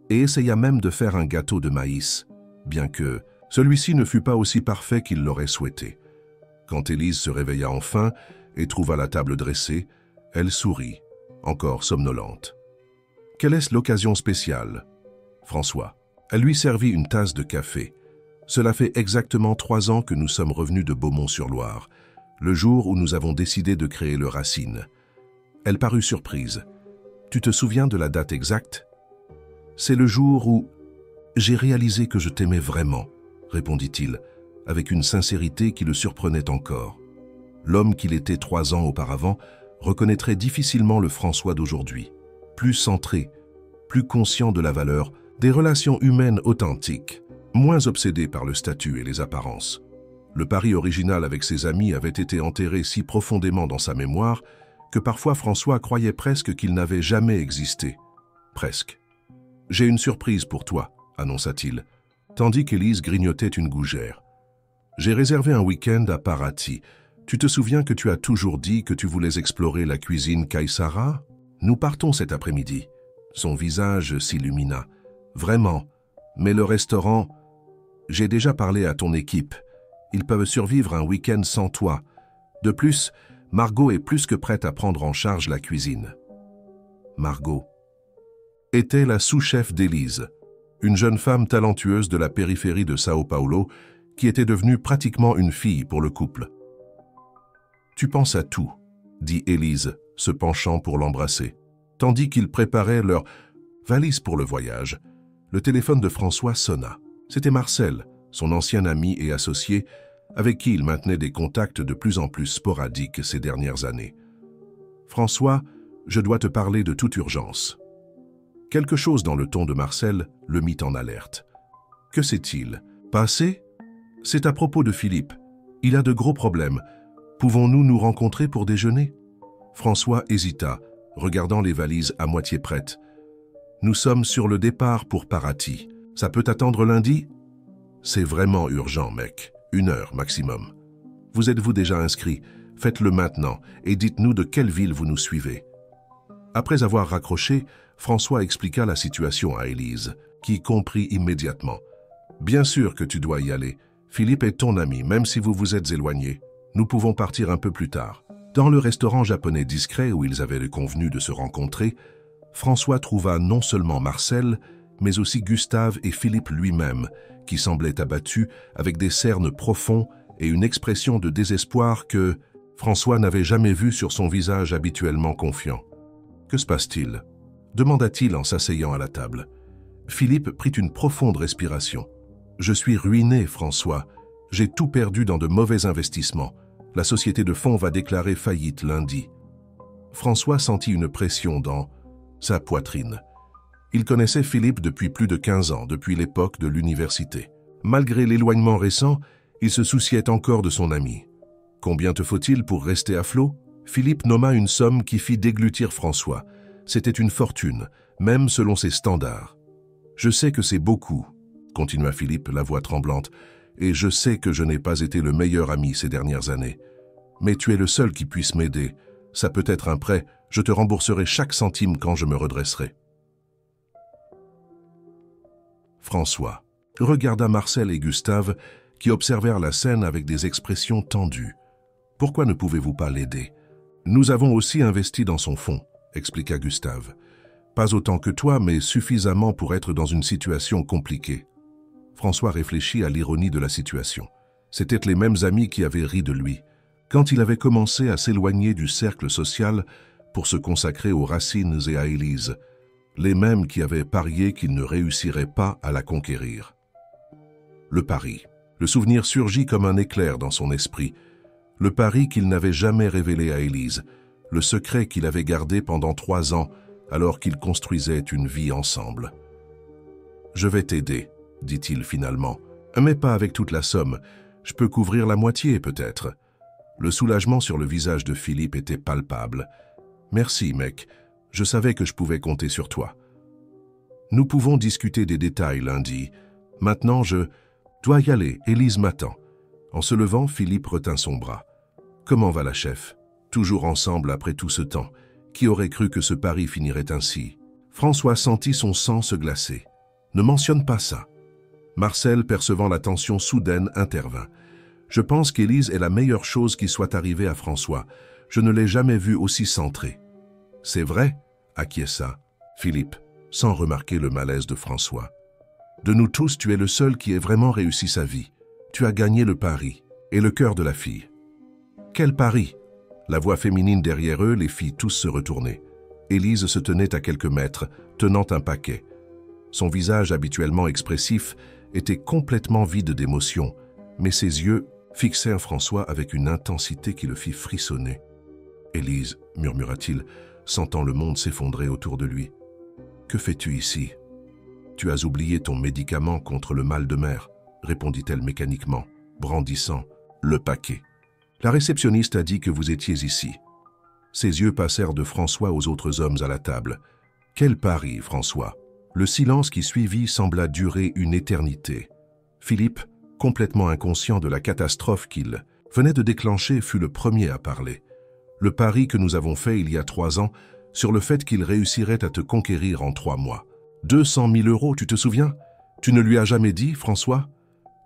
et essaya même de faire un gâteau de maïs, bien que celui-ci ne fut pas aussi parfait qu'il l'aurait souhaité. Quand Élise se réveilla enfin et trouva la table dressée, elle sourit, encore somnolente. Quelle est-ce l'occasion spéciale? François. Elle lui servit une tasse de café. Cela fait exactement 3 ans que nous sommes revenus de Beaumont-sur-Loire, le jour où nous avons décidé de créer le Racine. Elle parut surprise. Tu te souviens de la date exacte? C'est le jour où j'ai réalisé que je t'aimais vraiment, répondit-il, avec une sincérité qui le surprenait encore. L'homme qu'il était 3 ans auparavant reconnaîtrait difficilement le François d'aujourd'hui, plus centré, plus conscient de la valeur des relations humaines authentiques, moins obsédé par le statut et les apparences. Le pari original avec ses amis avait été enterré si profondément dans sa mémoire que parfois François croyait presque qu'il n'avait jamais existé. Presque. « J'ai une surprise pour toi », annonça-t-il, tandis qu'Élise grignotait une gougère. « J'ai réservé un week-end à Paraty. Tu te souviens que tu as toujours dit que tu voulais explorer la cuisine Kaysara? Nous partons cet après-midi. » Son visage s'illumina. « Vraiment. Mais le restaurant... J'ai déjà parlé à ton équipe. Ils peuvent survivre un week-end sans toi. De plus, Margot est plus que prête à prendre en charge la cuisine. » Margot était la sous-chef d'Élise, une jeune femme talentueuse de la périphérie de Sao Paulo qui était devenue pratiquement une fille pour le couple. « Tu penses à tout, » dit Élise, se penchant pour l'embrasser. Tandis qu'ils préparaient leur valise pour le voyage, le téléphone de François sonna. C'était Marcel, son ancien ami et associé, avec qui il maintenait des contacts de plus en plus sporadiques ces dernières années. « François, je dois te parler de toute urgence. » Quelque chose dans le ton de Marcel le mit en alerte. « Que sait-il? Pas assez? C'est à propos de Philippe. Il a de gros problèmes. Pouvons-nous nous rencontrer pour déjeuner ?» François hésita, regardant les valises à moitié prêtes. « Nous sommes sur le départ pour Paraty. Ça peut attendre lundi? » « C'est vraiment urgent, mec. 1 heure maximum. Vous êtes-vous déjà inscrit? Faites-le maintenant et dites-nous de quelle ville vous nous suivez. » Après avoir raccroché, François expliqua la situation à Élise, qui comprit immédiatement. « Bien sûr que tu dois y aller. Philippe est ton ami, même si vous vous êtes éloignés. Nous pouvons partir un peu plus tard. » Dans le restaurant japonais discret où ils avaient convenu de se rencontrer, François trouva non seulement Marcel, mais aussi Gustave et Philippe lui-même, qui semblaient abattus avec des cernes profonds et une expression de désespoir que François n'avait jamais vue sur son visage habituellement confiant. « Que se passe-t-il » demanda-t-il en s'asseyant à la table. Philippe prit une profonde respiration. « Je suis ruiné, François. J'ai tout perdu dans de mauvais investissements. La société de fonds va déclarer faillite lundi. » François sentit une pression dans sa poitrine. Il connaissait Philippe depuis plus de 15 ans, depuis l'époque de l'université. Malgré l'éloignement récent, il se souciait encore de son ami. Combien te faut-il pour rester à flot? Philippe nomma une somme qui fit déglutir François. C'était une fortune, même selon ses standards. « Je sais que c'est beaucoup, » continua Philippe, la voix tremblante, « et je sais que je n'ai pas été le meilleur ami ces dernières années. Mais tu es le seul qui puisse m'aider. Ça peut être un prêt, je te rembourserai chaque centime quand je me redresserai. » François regarda Marcel et Gustave qui observèrent la scène avec des expressions tendues. « Pourquoi ne pouvez-vous pas l'aider? »« Nous avons aussi investi dans son fonds, » expliqua Gustave. « Pas autant que toi, mais suffisamment pour être dans une situation compliquée. » François réfléchit à l'ironie de la situation. C'étaient les mêmes amis qui avaient ri de lui, quand il avait commencé à s'éloigner du cercle social pour se consacrer aux Racines et à Élise, les mêmes qui avaient parié qu'il ne réussirait pas à la conquérir. Le pari. Le souvenir surgit comme un éclair dans son esprit. Le pari qu'il n'avait jamais révélé à Élise, le secret qu'il avait gardé pendant 3 ans alors qu'ils construisaient une vie ensemble. « Je vais t'aider, » dit-il finalement, « mais pas avec toute la somme. Je peux couvrir la moitié peut-être. » Le soulagement sur le visage de Philippe était palpable. « Merci, mec. Je savais que je pouvais compter sur toi. Nous pouvons discuter des détails lundi. Maintenant, je dois y aller. Élise m'attend. » En se levant, Philippe retint son bras. « Comment va la chef? Toujours ensemble après tout ce temps. Qui aurait cru que ce pari finirait ainsi ?» François sentit son sang se glacer. « Ne mentionne pas ça. » Marcel, percevant la tension soudaine, intervint. « Je pense qu'Élise est la meilleure chose qui soit arrivée à François. Je ne l'ai jamais vu aussi centré. »« C'est vrai ?» acquiesça Philippe, sans remarquer le malaise de François. « De nous tous, tu es le seul qui ait vraiment réussi sa vie. Tu as gagné le pari et le cœur de la fille. »« Quel pari ?» La voix féminine derrière eux les fit tous se retourner. Élise se tenait à quelques mètres, tenant un paquet. Son visage habituellement expressif était complètement vide d'émotion, mais ses yeux fixèrent François avec une intensité qui le fit frissonner. « Élise, murmura-t-il, sentant le monde s'effondrer autour de lui. « Que fais-tu ici ?»« Tu as oublié ton médicament contre le mal de mer, » répondit-elle mécaniquement, brandissant le paquet. « La réceptionniste a dit que vous étiez ici. » Ses yeux passèrent de François aux autres hommes à la table. « Quel pari, François ?» Le silence qui suivit sembla durer une éternité. Philippe, complètement inconscient de la catastrophe qu'il venait de déclencher, fut le premier à parler. Le pari que nous avons fait il y a 3 ans sur le fait qu'il réussirait à te conquérir en 3 mois. 200 000 €, tu te souviens? Tu ne lui as jamais dit, François?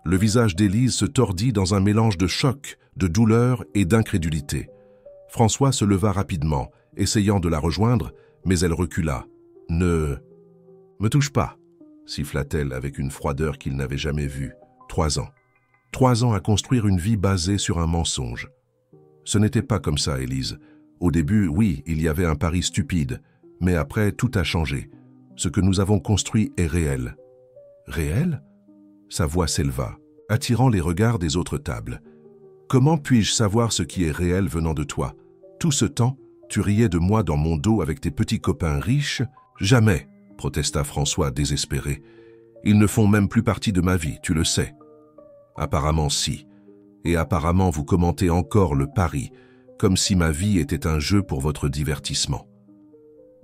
Le visage d'Élise se tordit dans un mélange de choc, de douleur et d'incrédulité. François se leva rapidement, essayant de la rejoindre, mais elle recula. « Ne me touche pas !» siffla-t-elle avec une froideur qu'il n'avait jamais vue. 3 ans. 3 ans à construire une vie basée sur un mensonge. Ce n'était pas comme ça, Élise. Au début, oui, il y avait un pari stupide, mais après, tout a changé. Ce que nous avons construit est réel. Réel? Sa voix s'éleva, attirant les regards des autres tables. Comment puis-je savoir ce qui est réel venant de toi? Tout ce temps, tu riais de moi dans mon dos avec tes petits copains riches? Jamais, protesta François désespéré. Ils ne font même plus partie de ma vie, tu le sais. Apparemment si. Et apparemment vous commentez encore le pari, comme si ma vie était un jeu pour votre divertissement.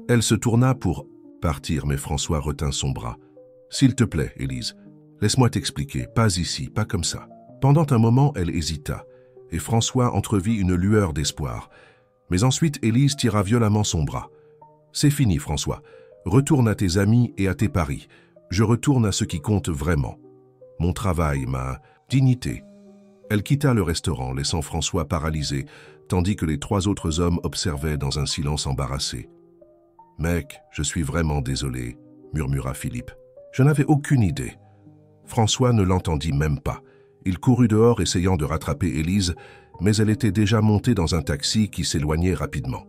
Elle se tourna pour partir, mais François retint son bras. « S'il te plaît, Élise, laisse-moi t'expliquer, pas ici, pas comme ça. » Pendant un moment, elle hésita, et François entrevit une lueur d'espoir. Mais ensuite, Élise tira violemment son bras. « C'est fini, François. Retourne à tes amis et à tes paris. Je retourne à ce qui compte vraiment. Mon travail, ma dignité. » Elle quitta le restaurant, laissant François paralysé, tandis que les 3 autres hommes observaient dans un silence embarrassé. « Mec, je suis vraiment désolé, » murmura Philippe. « Je n'avais aucune idée. » François ne l'entendit même pas. Il courut dehors essayant de rattraper Élise, mais elle était déjà montée dans un taxi qui s'éloignait rapidement.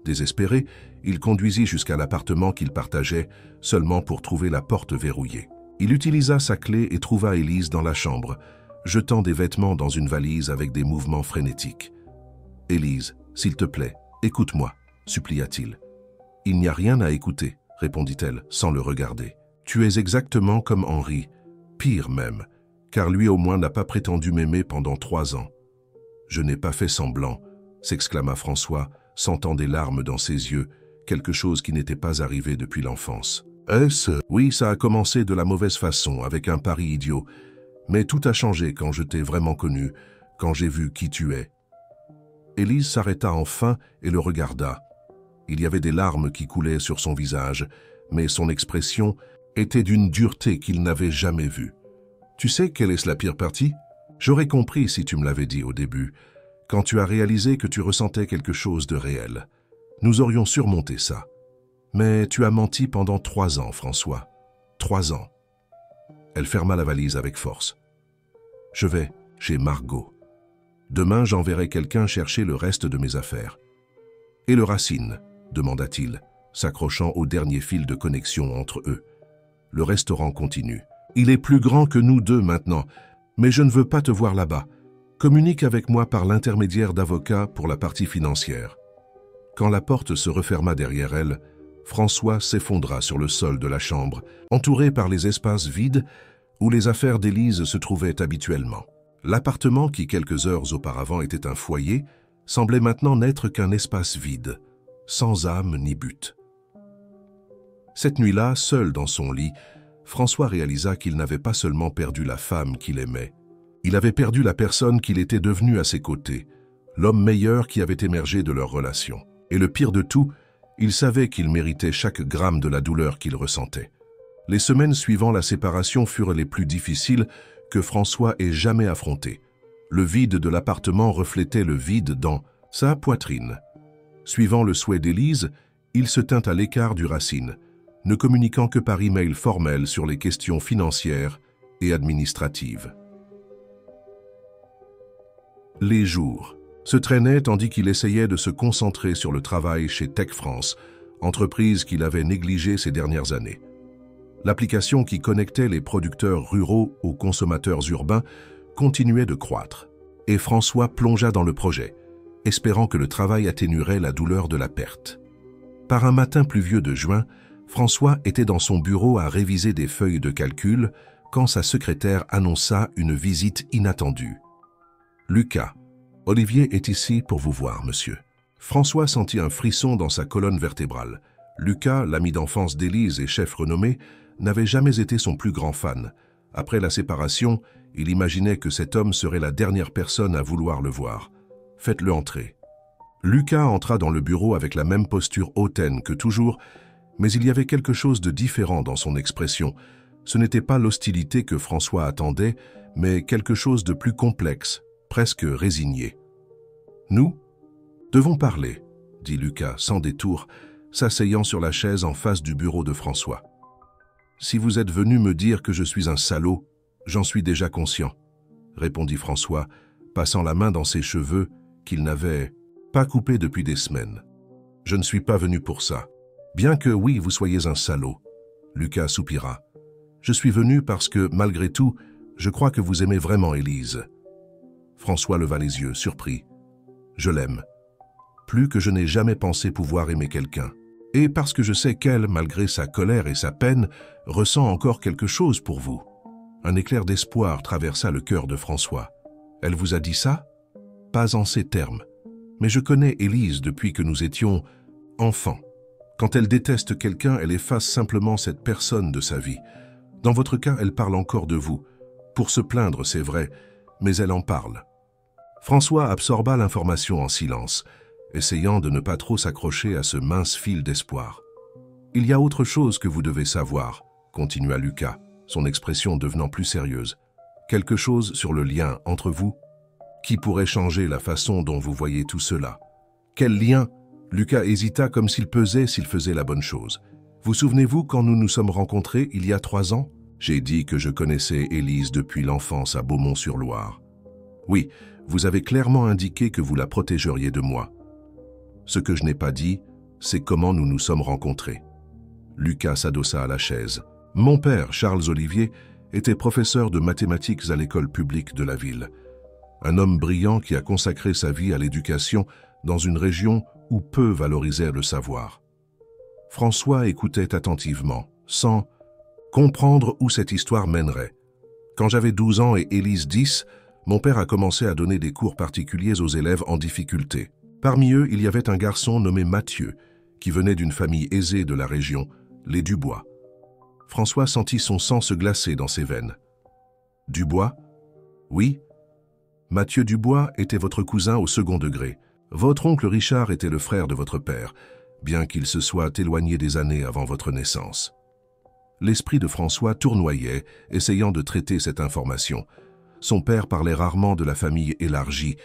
Désespéré, il conduisit jusqu'à l'appartement qu'il partageait, seulement pour trouver la porte verrouillée. Il utilisa sa clé et trouva Élise dans la chambre, jetant des vêtements dans une valise avec des mouvements frénétiques. « Élise, s'il te plaît, écoute-moi, » supplia-t-il. « Il n'y a rien à écouter, » répondit-elle, sans le regarder. « Tu es exactement comme Henri, pire même, car lui au moins n'a pas prétendu m'aimer pendant 3 ans. »« Je n'ai pas fait semblant, » s'exclama François, sentant des larmes dans ses yeux, quelque chose qui n'était pas arrivé depuis l'enfance. « Est-ce ? Oui, ça a commencé de la mauvaise façon, avec un pari idiot. Mais tout a changé quand je t'ai vraiment connu, quand j'ai vu qui tu es. » Élise s'arrêta enfin et le regarda. Il y avait des larmes qui coulaient sur son visage, mais son expression était d'une dureté qu'il n'avait jamais vue. « Tu sais quelle est la pire partie? J'aurais compris si tu me l'avais dit au début, quand tu as réalisé que tu ressentais quelque chose de réel. Nous aurions surmonté ça. Mais tu as menti pendant 3 ans, François. 3 ans. » Elle ferma la valise avec force. « Je vais chez Margot. Demain, j'enverrai quelqu'un chercher le reste de mes affaires. »« Et le Racine ?» demanda-t-il, s'accrochant au dernier fil de connexion entre eux. Le restaurant continue. « Il est plus grand que nous deux maintenant, mais je ne veux pas te voir là-bas. Communique avec moi par l'intermédiaire d'avocats pour la partie financière. » Quand la porte se referma derrière elle, François s'effondra sur le sol de la chambre, entouré par les espaces vides où les affaires d'Élise se trouvaient habituellement. L'appartement qui, quelques heures auparavant, était un foyer, semblait maintenant n'être qu'un espace vide, sans âme ni but. Cette nuit-là, seul dans son lit, François réalisa qu'il n'avait pas seulement perdu la femme qu'il aimait, il avait perdu la personne qu'il était devenu à ses côtés, l'homme meilleur qui avait émergé de leur relation. Et le pire de tout, il savait qu'il méritait chaque gramme de la douleur qu'il ressentait. Les semaines suivant la séparation furent les plus difficiles que François ait jamais affrontées. Le vide de l'appartement reflétait le vide dans sa poitrine. Suivant le souhait d'Élise, il se tint à l'écart du Racine, ne communiquant que par email formel sur les questions financières et administratives. Les jours se traînaient tandis qu'il essayait de se concentrer sur le travail chez Tech France, entreprise qu'il avait négligée ces dernières années. L'application qui connectait les producteurs ruraux aux consommateurs urbains continuait de croître, et François plongea dans le projet, espérant que le travail atténuerait la douleur de la perte. Par un matin pluvieux de juin, François était dans son bureau à réviser des feuilles de calcul quand sa secrétaire annonça une visite inattendue. « Lucas, Olivier est ici pour vous voir, monsieur. » François sentit un frisson dans sa colonne vertébrale. Lucas, l'ami d'enfance d'Élise et chef renommé, n'avait jamais été son plus grand fan. Après la séparation, il imaginait que cet homme serait la dernière personne à vouloir le voir. « Faites-le entrer. » Lucas entra dans le bureau avec la même posture hautaine que toujours, mais il y avait quelque chose de différent dans son expression. Ce n'était pas l'hostilité que François attendait, mais quelque chose de plus complexe, presque résigné. « Nous devons parler, » dit Lucas sans détour, s'asseyant sur la chaise en face du bureau de François. « Si vous êtes venu me dire que je suis un salaud, j'en suis déjà conscient, » répondit François, passant la main dans ses cheveux qu'il n'avait pas coupés depuis des semaines. « Je ne suis pas venu pour ça. Bien que oui, vous soyez un salaud. » Lucas soupira. « Je suis venu parce que, malgré tout, je crois que vous aimez vraiment Élise. » François leva les yeux, surpris. « Je l'aime. Plus que je n'ai jamais pensé pouvoir aimer quelqu'un. Et parce que je sais qu'elle, malgré sa colère et sa peine, ressent encore quelque chose pour vous. » Un éclair d'espoir traversa le cœur de François. « Elle vous a dit ça ? Pas en ces termes. Mais je connais Élise depuis que nous étions enfants. Quand elle déteste quelqu'un, elle efface simplement cette personne de sa vie. Dans votre cas, elle parle encore de vous. Pour se plaindre, c'est vrai, mais elle en parle. » François absorba l'information en silence, essayant de ne pas trop s'accrocher à ce mince fil d'espoir. « Il y a autre chose que vous devez savoir, » continua Lucas, son expression devenant plus sérieuse. « Quelque chose sur le lien entre vous ? Qui pourrait changer la façon dont vous voyez tout cela ? Quel lien ?» Lucas hésita comme s'il pesait s'il faisait la bonne chose. « Vous souvenez-vous quand nous nous sommes rencontrés il y a 3 ans ? J'ai dit que je connaissais Élise depuis l'enfance à Beaumont-sur-Loire. Oui, vous avez clairement indiqué que vous la protégeriez de moi. Ce que je n'ai pas dit, c'est comment nous nous sommes rencontrés. » Lucas s'adossa à la chaise. « Mon père, Charles Olivier, était professeur de mathématiques à l'école publique de la ville. Un homme brillant qui a consacré sa vie à l'éducation dans une région où peu valorisaient le savoir. » François écoutait attentivement, sans comprendre où cette histoire mènerait. Quand j'avais 12 ans et Élise 10, mon père a commencé à donner des cours particuliers aux élèves en difficulté. Parmi eux, il y avait un garçon nommé Mathieu, qui venait d'une famille aisée de la région, les Dubois. François sentit son sang se glacer dans ses veines. « Dubois ? Oui. Mathieu Dubois était votre cousin au second degré. Votre oncle Richard était le frère de votre père, bien qu'il se soit éloigné des années avant votre naissance. » L'esprit de François tournoyait, essayant de traiter cette information. Son père parlait rarement de la famille élargie,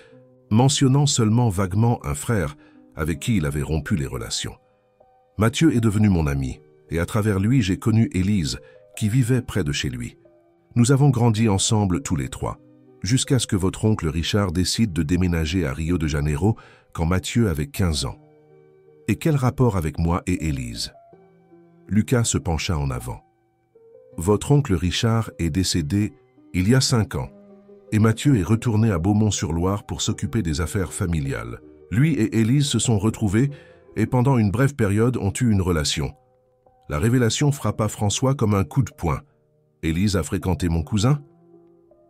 mentionnant seulement vaguement un frère avec qui il avait rompu les relations. « Mathieu est devenu mon ami, et à travers lui j'ai connu Élise, qui vivait près de chez lui. Nous avons grandi ensemble tous les 3, jusqu'à ce que votre oncle Richard décide de déménager à Rio de Janeiro quand Mathieu avait 15 ans. Et quel rapport avec moi et Élise ?» Lucas se pencha en avant. « Votre oncle Richard est décédé il y a 5 ans, et Mathieu est retourné à Beaumont-sur-Loire pour s'occuper des affaires familiales. Lui et Élise se sont retrouvés et pendant une brève période ont eu une relation. La révélation frappa François comme un coup de poing. Élise a fréquenté mon cousin ?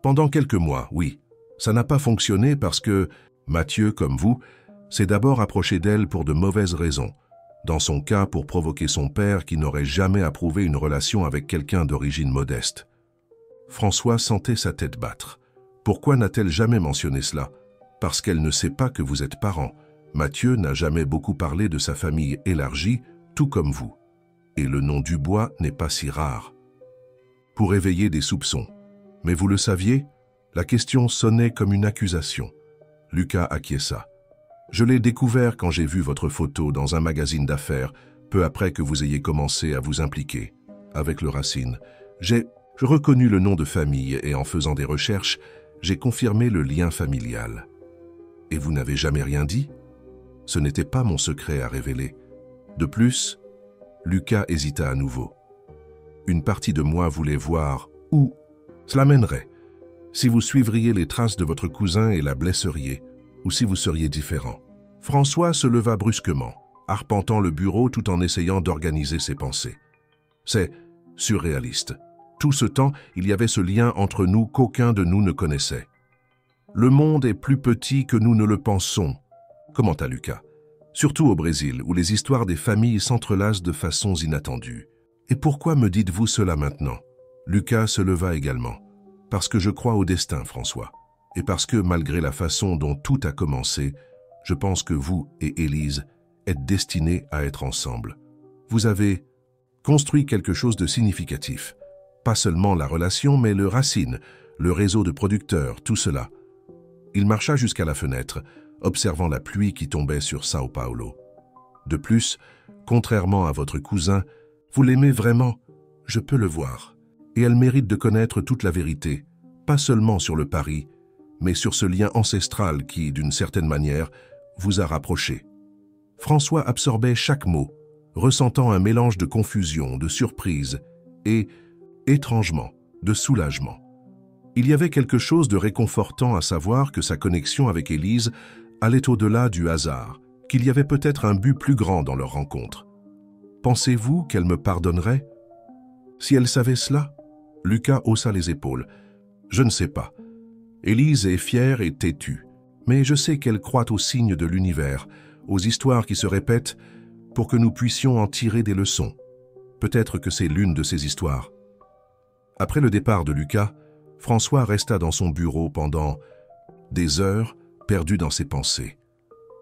Pendant quelques mois, oui. Ça n'a pas fonctionné parce que Mathieu, comme vous, s'est d'abord approché d'elle pour de mauvaises raisons. Dans son cas, pour provoquer son père qui n'aurait jamais approuvé une relation avec quelqu'un d'origine modeste. François sentait sa tête battre. Pourquoi n'a-t-elle jamais mentionné cela? Parce qu'elle ne sait pas que vous êtes parents. Mathieu n'a jamais beaucoup parlé de sa famille élargie, tout comme vous. Et le nom Dubois n'est pas si rare. Pour éveiller des soupçons. Mais vous le saviez? La question sonnait comme une accusation. Lucas acquiesça. Je l'ai découvert quand j'ai vu votre photo dans un magazine d'affaires, peu après que vous ayez commencé à vous impliquer. Avec le Racine, j'ai reconnu le nom de famille et en faisant des recherches, j'ai confirmé le lien familial. Et vous n'avez jamais rien dit? Ce n'était pas mon secret à révéler. De plus, Lucas hésita à nouveau. Une partie de moi voulait voir où cela mènerait, si vous suivriez les traces de votre cousin et la blesseriez, ou si vous seriez différent. François se leva brusquement, arpentant le bureau tout en essayant d'organiser ses pensées. C'est surréaliste. Tout ce temps, il y avait ce lien entre nous qu'aucun de nous ne connaissait. Le monde est plus petit que nous ne le pensons, commenta Lucas. Surtout au Brésil, où les histoires des familles s'entrelacent de façons inattendues. Et pourquoi me dites-vous cela maintenant? Lucas se leva également. Parce que je crois au destin, François. Et parce que, malgré la façon dont tout a commencé, je pense que vous et Élise êtes destinés à être ensemble. Vous avez construit quelque chose de significatif. Pas seulement la relation, mais le Racine, le réseau de producteurs, tout cela. Il marcha jusqu'à la fenêtre, observant la pluie qui tombait sur São Paulo. De plus, contrairement à votre cousin, vous l'aimez vraiment, je peux le voir. Et elle mérite de connaître toute la vérité, pas seulement sur le pari, mais sur ce lien ancestral qui, d'une certaine manière, vous a rapprochés. François absorbait chaque mot, ressentant un mélange de confusion, de surprise et, étrangement, de soulagement. Il y avait quelque chose de réconfortant à savoir que sa connexion avec Élise allait au-delà du hasard, qu'il y avait peut-être un but plus grand dans leur rencontre. Pensez-vous qu'elle me pardonnerait? Si elle savait cela? Lucas haussa les épaules. Je ne sais pas. Élise est fière et têtue, mais je sais qu'elle croit aux signes de l'univers, aux histoires qui se répètent, pour que nous puissions en tirer des leçons. Peut-être que c'est l'une de ces histoires. Après le départ de Lucas, François resta dans son bureau pendant des heures, perdu dans ses pensées.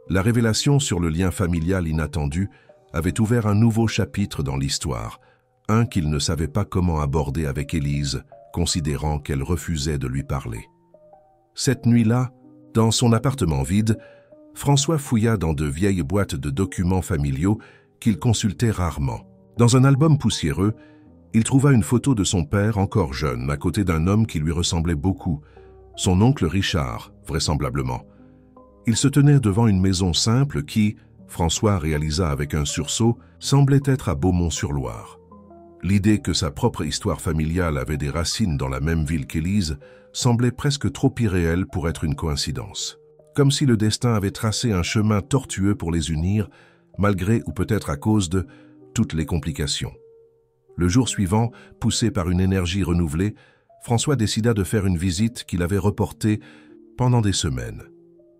La révélation sur le lien familial inattendu avait ouvert un nouveau chapitre dans l'histoire, un qu'il ne savait pas comment aborder avec Élise, considérant qu'elle refusait de lui parler. Cette nuit-là, dans son appartement vide, François fouilla dans de vieilles boîtes de documents familiaux qu'il consultait rarement. Dans un album poussiéreux, il trouva une photo de son père encore jeune, à côté d'un homme qui lui ressemblait beaucoup, son oncle Richard, vraisemblablement. Il se tenait devant une maison simple qui, François réalisa avec un sursaut, semblait être à Beaumont-sur-Loire. L'idée que sa propre histoire familiale avait des racines dans la même ville qu'Élise semblait presque trop irréelle pour être une coïncidence. Comme si le destin avait tracé un chemin tortueux pour les unir, malgré ou peut-être à cause de toutes les complications. Le jour suivant, poussé par une énergie renouvelée, François décida de faire une visite qu'il avait reportée pendant des semaines.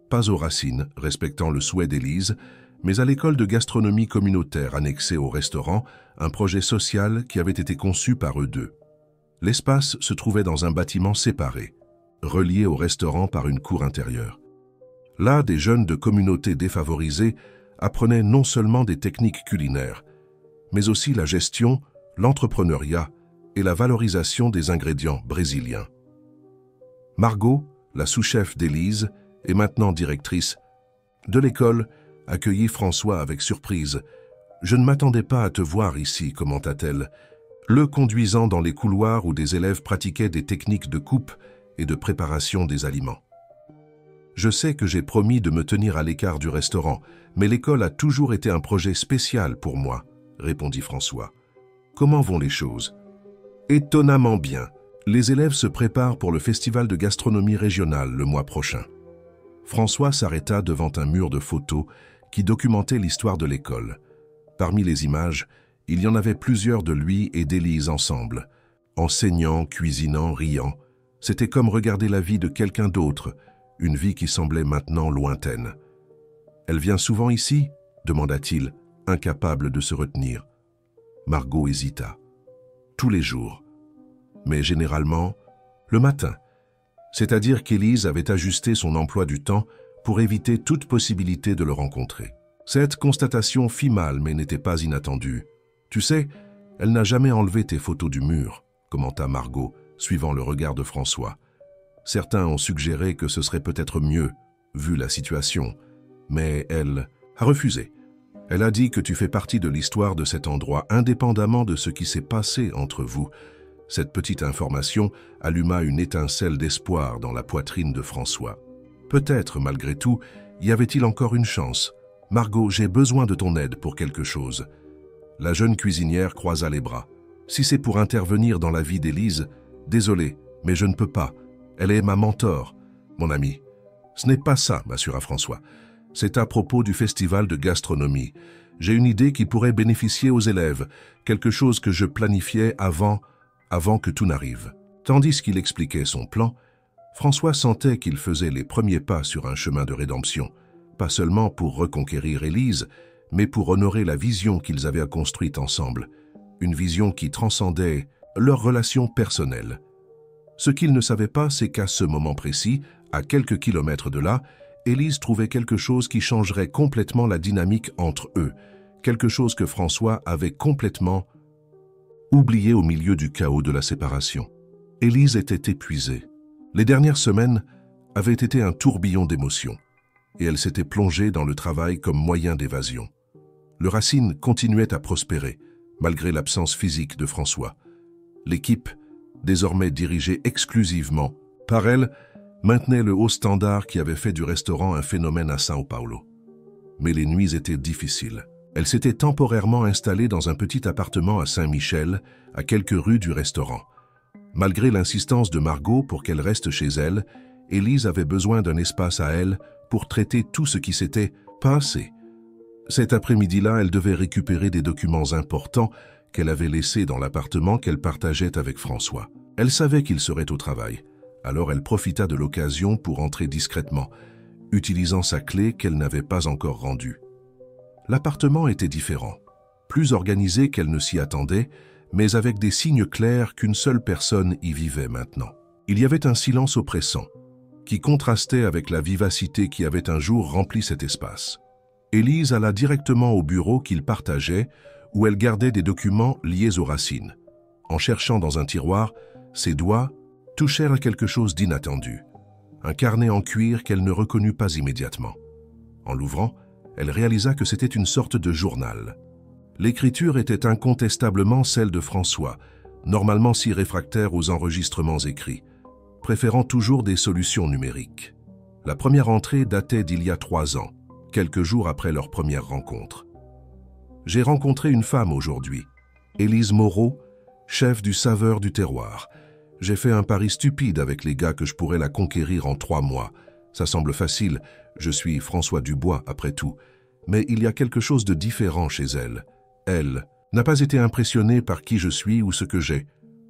Pas aux Racines, respectant le souhait d'Élise, mais à l'école de gastronomie communautaire annexée au restaurant, un projet social qui avait été conçu par eux deux. L'espace se trouvait dans un bâtiment séparé, relié au restaurant par une cour intérieure. Là, des jeunes de communautés défavorisées apprenaient non seulement des techniques culinaires, mais aussi la gestion, l'entrepreneuriat et la valorisation des ingrédients brésiliens. Margot, la sous-chef d'Élise et maintenant directrice de l'école, accueillit François avec surprise. « Je ne m'attendais pas à te voir ici », commenta-t-elle, le conduisant dans les couloirs où des élèves pratiquaient des techniques de coupe et de préparation des aliments. « Je sais que j'ai promis de me tenir à l'écart du restaurant, mais l'école a toujours été un projet spécial pour moi, » répondit François. « Comment vont les choses ?»« Étonnamment bien. Les élèves se préparent pour le festival de gastronomie régionale le mois prochain. » François s'arrêta devant un mur de photos qui documentait l'histoire de l'école. Parmi les images, il y en avait plusieurs de lui et d'Élise ensemble, enseignant, cuisinant, riant. C'était comme regarder la vie de quelqu'un d'autre, une vie qui semblait maintenant lointaine. « Elle vient souvent ici ?» demanda-t-il, incapable de se retenir. Margot hésita. « Tous les jours. Mais généralement, le matin. » C'est-à-dire qu'Élise avait ajusté son emploi du temps pour éviter toute possibilité de le rencontrer. Cette constatation fit mal mais n'était pas inattendue. « Tu sais, elle n'a jamais enlevé tes photos du mur », commenta Margot, suivant le regard de François. Certains ont suggéré que ce serait peut-être mieux, vu la situation, mais elle a refusé. Elle a dit que tu fais partie de l'histoire de cet endroit, indépendamment de ce qui s'est passé entre vous. Cette petite information alluma une étincelle d'espoir dans la poitrine de François. Peut-être, malgré tout, y avait-il encore une chance. « Margot, j'ai besoin de ton aide pour quelque chose. » La jeune cuisinière croisa les bras. « Si c'est pour intervenir dans la vie d'Élise, désolé, mais je ne peux pas. Elle est ma mentor, mon ami. »« Ce n'est pas ça, » m'assura François. « C'est à propos du festival de gastronomie. J'ai une idée qui pourrait bénéficier aux élèves, quelque chose que je planifiais avant que tout n'arrive. » Tandis qu'il expliquait son plan, François sentait qu'il faisait les premiers pas sur un chemin de rédemption, pas seulement pour reconquérir Élise, mais pour honorer la vision qu'ils avaient construite ensemble, une vision qui transcendait leurs relations personnelles. Ce qu'il ne savait pas, c'est qu'à ce moment précis, à quelques kilomètres de là, Élise trouvait quelque chose qui changerait complètement la dynamique entre eux, quelque chose que François avait complètement oublié au milieu du chaos de la séparation. Élise était épuisée. Les dernières semaines avaient été un tourbillon d'émotions, et elle s'était plongée dans le travail comme moyen d'évasion. Le Racine continuait à prospérer, malgré l'absence physique de François. L'équipe, désormais dirigée exclusivement par elle, maintenait le haut standard qui avait fait du restaurant un phénomène à São Paulo. Mais les nuits étaient difficiles. Elle s'était temporairement installée dans un petit appartement à Saint-Michel, à quelques rues du restaurant. Malgré l'insistance de Margot pour qu'elle reste chez elle, Élise avait besoin d'un espace à elle pour traiter tout ce qui s'était passé. Cet après-midi-là, elle devait récupérer des documents importants qu'elle avait laissés dans l'appartement qu'elle partageait avec François. Elle savait qu'il serait au travail, alors elle profita de l'occasion pour entrer discrètement, utilisant sa clé qu'elle n'avait pas encore rendue. L'appartement était différent, plus organisé qu'elle ne s'y attendait, mais avec des signes clairs qu'une seule personne y vivait maintenant. Il y avait un silence oppressant, qui contrastait avec la vivacité qui avait un jour rempli cet espace. Élise alla directement au bureau qu'ils partageaient, où elle gardait des documents liés aux Racines. En cherchant dans un tiroir, ses doigts touchèrent à quelque chose d'inattendu, un carnet en cuir qu'elle ne reconnut pas immédiatement. En l'ouvrant, elle réalisa que c'était une sorte de journal. L'écriture était incontestablement celle de François, normalement si réfractaire aux enregistrements écrits, préférant toujours des solutions numériques. La première entrée datait d'il y a 3 ans, quelques jours après leur première rencontre. « J'ai rencontré une femme aujourd'hui, Élise Moreau, chef du Saveur du Terroir. J'ai fait un pari stupide avec les gars que je pourrais la conquérir en 3 mois. Ça semble facile, je suis François Dubois après tout. Mais il y a quelque chose de différent chez elle. Elle n'a pas été impressionnée par qui je suis ou ce que j'ai.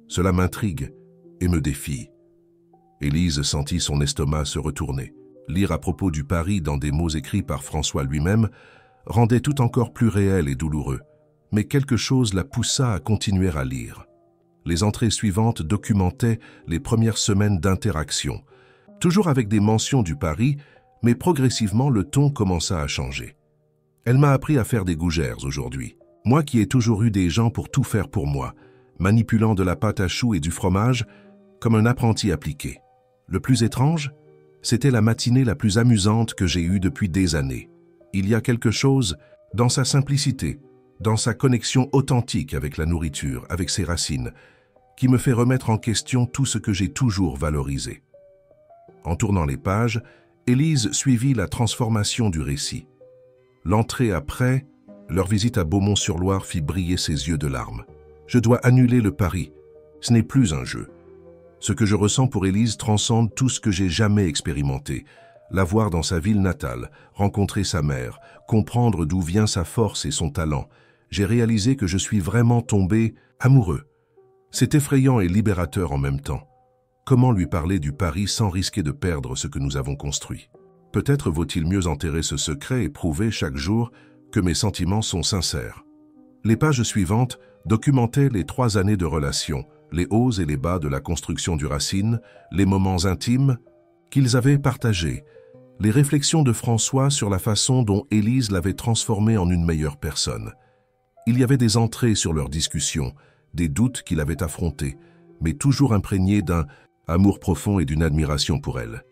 Cela m'intrigue et me défie. » Élise sentit son estomac se retourner. Lire à propos du pari dans des mots écrits par François lui-même rendait tout encore plus réel et douloureux. Mais quelque chose la poussa à continuer à lire. Les entrées suivantes documentaient les premières semaines d'interaction, toujours avec des mentions du pari, mais progressivement le ton commença à changer. Elle m'a appris à faire des gougères aujourd'hui. Moi qui ai toujours eu des gens pour tout faire pour moi, manipulant de la pâte à choux et du fromage comme un apprenti appliqué. Le plus étrange, c'était la matinée la plus amusante que j'ai eue depuis des années. Il y a quelque chose dans sa simplicité, dans sa connexion authentique avec la nourriture, avec ses racines, qui me fait remettre en question tout ce que j'ai toujours valorisé. En tournant les pages, Élise suivit la transformation du récit. L'entrée après, leur visite à Beaumont-sur-Loire fit briller ses yeux de larmes. Je dois annuler le pari. Ce n'est plus un jeu. Ce que je ressens pour Élise transcende tout ce que j'ai jamais expérimenté. La voir dans sa ville natale, rencontrer sa mère, comprendre d'où vient sa force et son talent. J'ai réalisé que je suis vraiment tombé amoureux. C'est effrayant et libérateur en même temps. Comment lui parler du pari sans risquer de perdre ce que nous avons construit? Peut-être vaut-il mieux enterrer ce secret et prouver chaque jour que mes sentiments sont sincères. Les pages suivantes documentaient les 3 années de relation, les hauts et les bas de la construction du Racine, les moments intimes qu'ils avaient partagés, les réflexions de François sur la façon dont Élise l'avait transformé en une meilleure personne. Il y avait des entrées sur leurs discussions, des doutes qu'il avait affrontés, mais toujours imprégnés d'un amour profond et d'une admiration pour elle.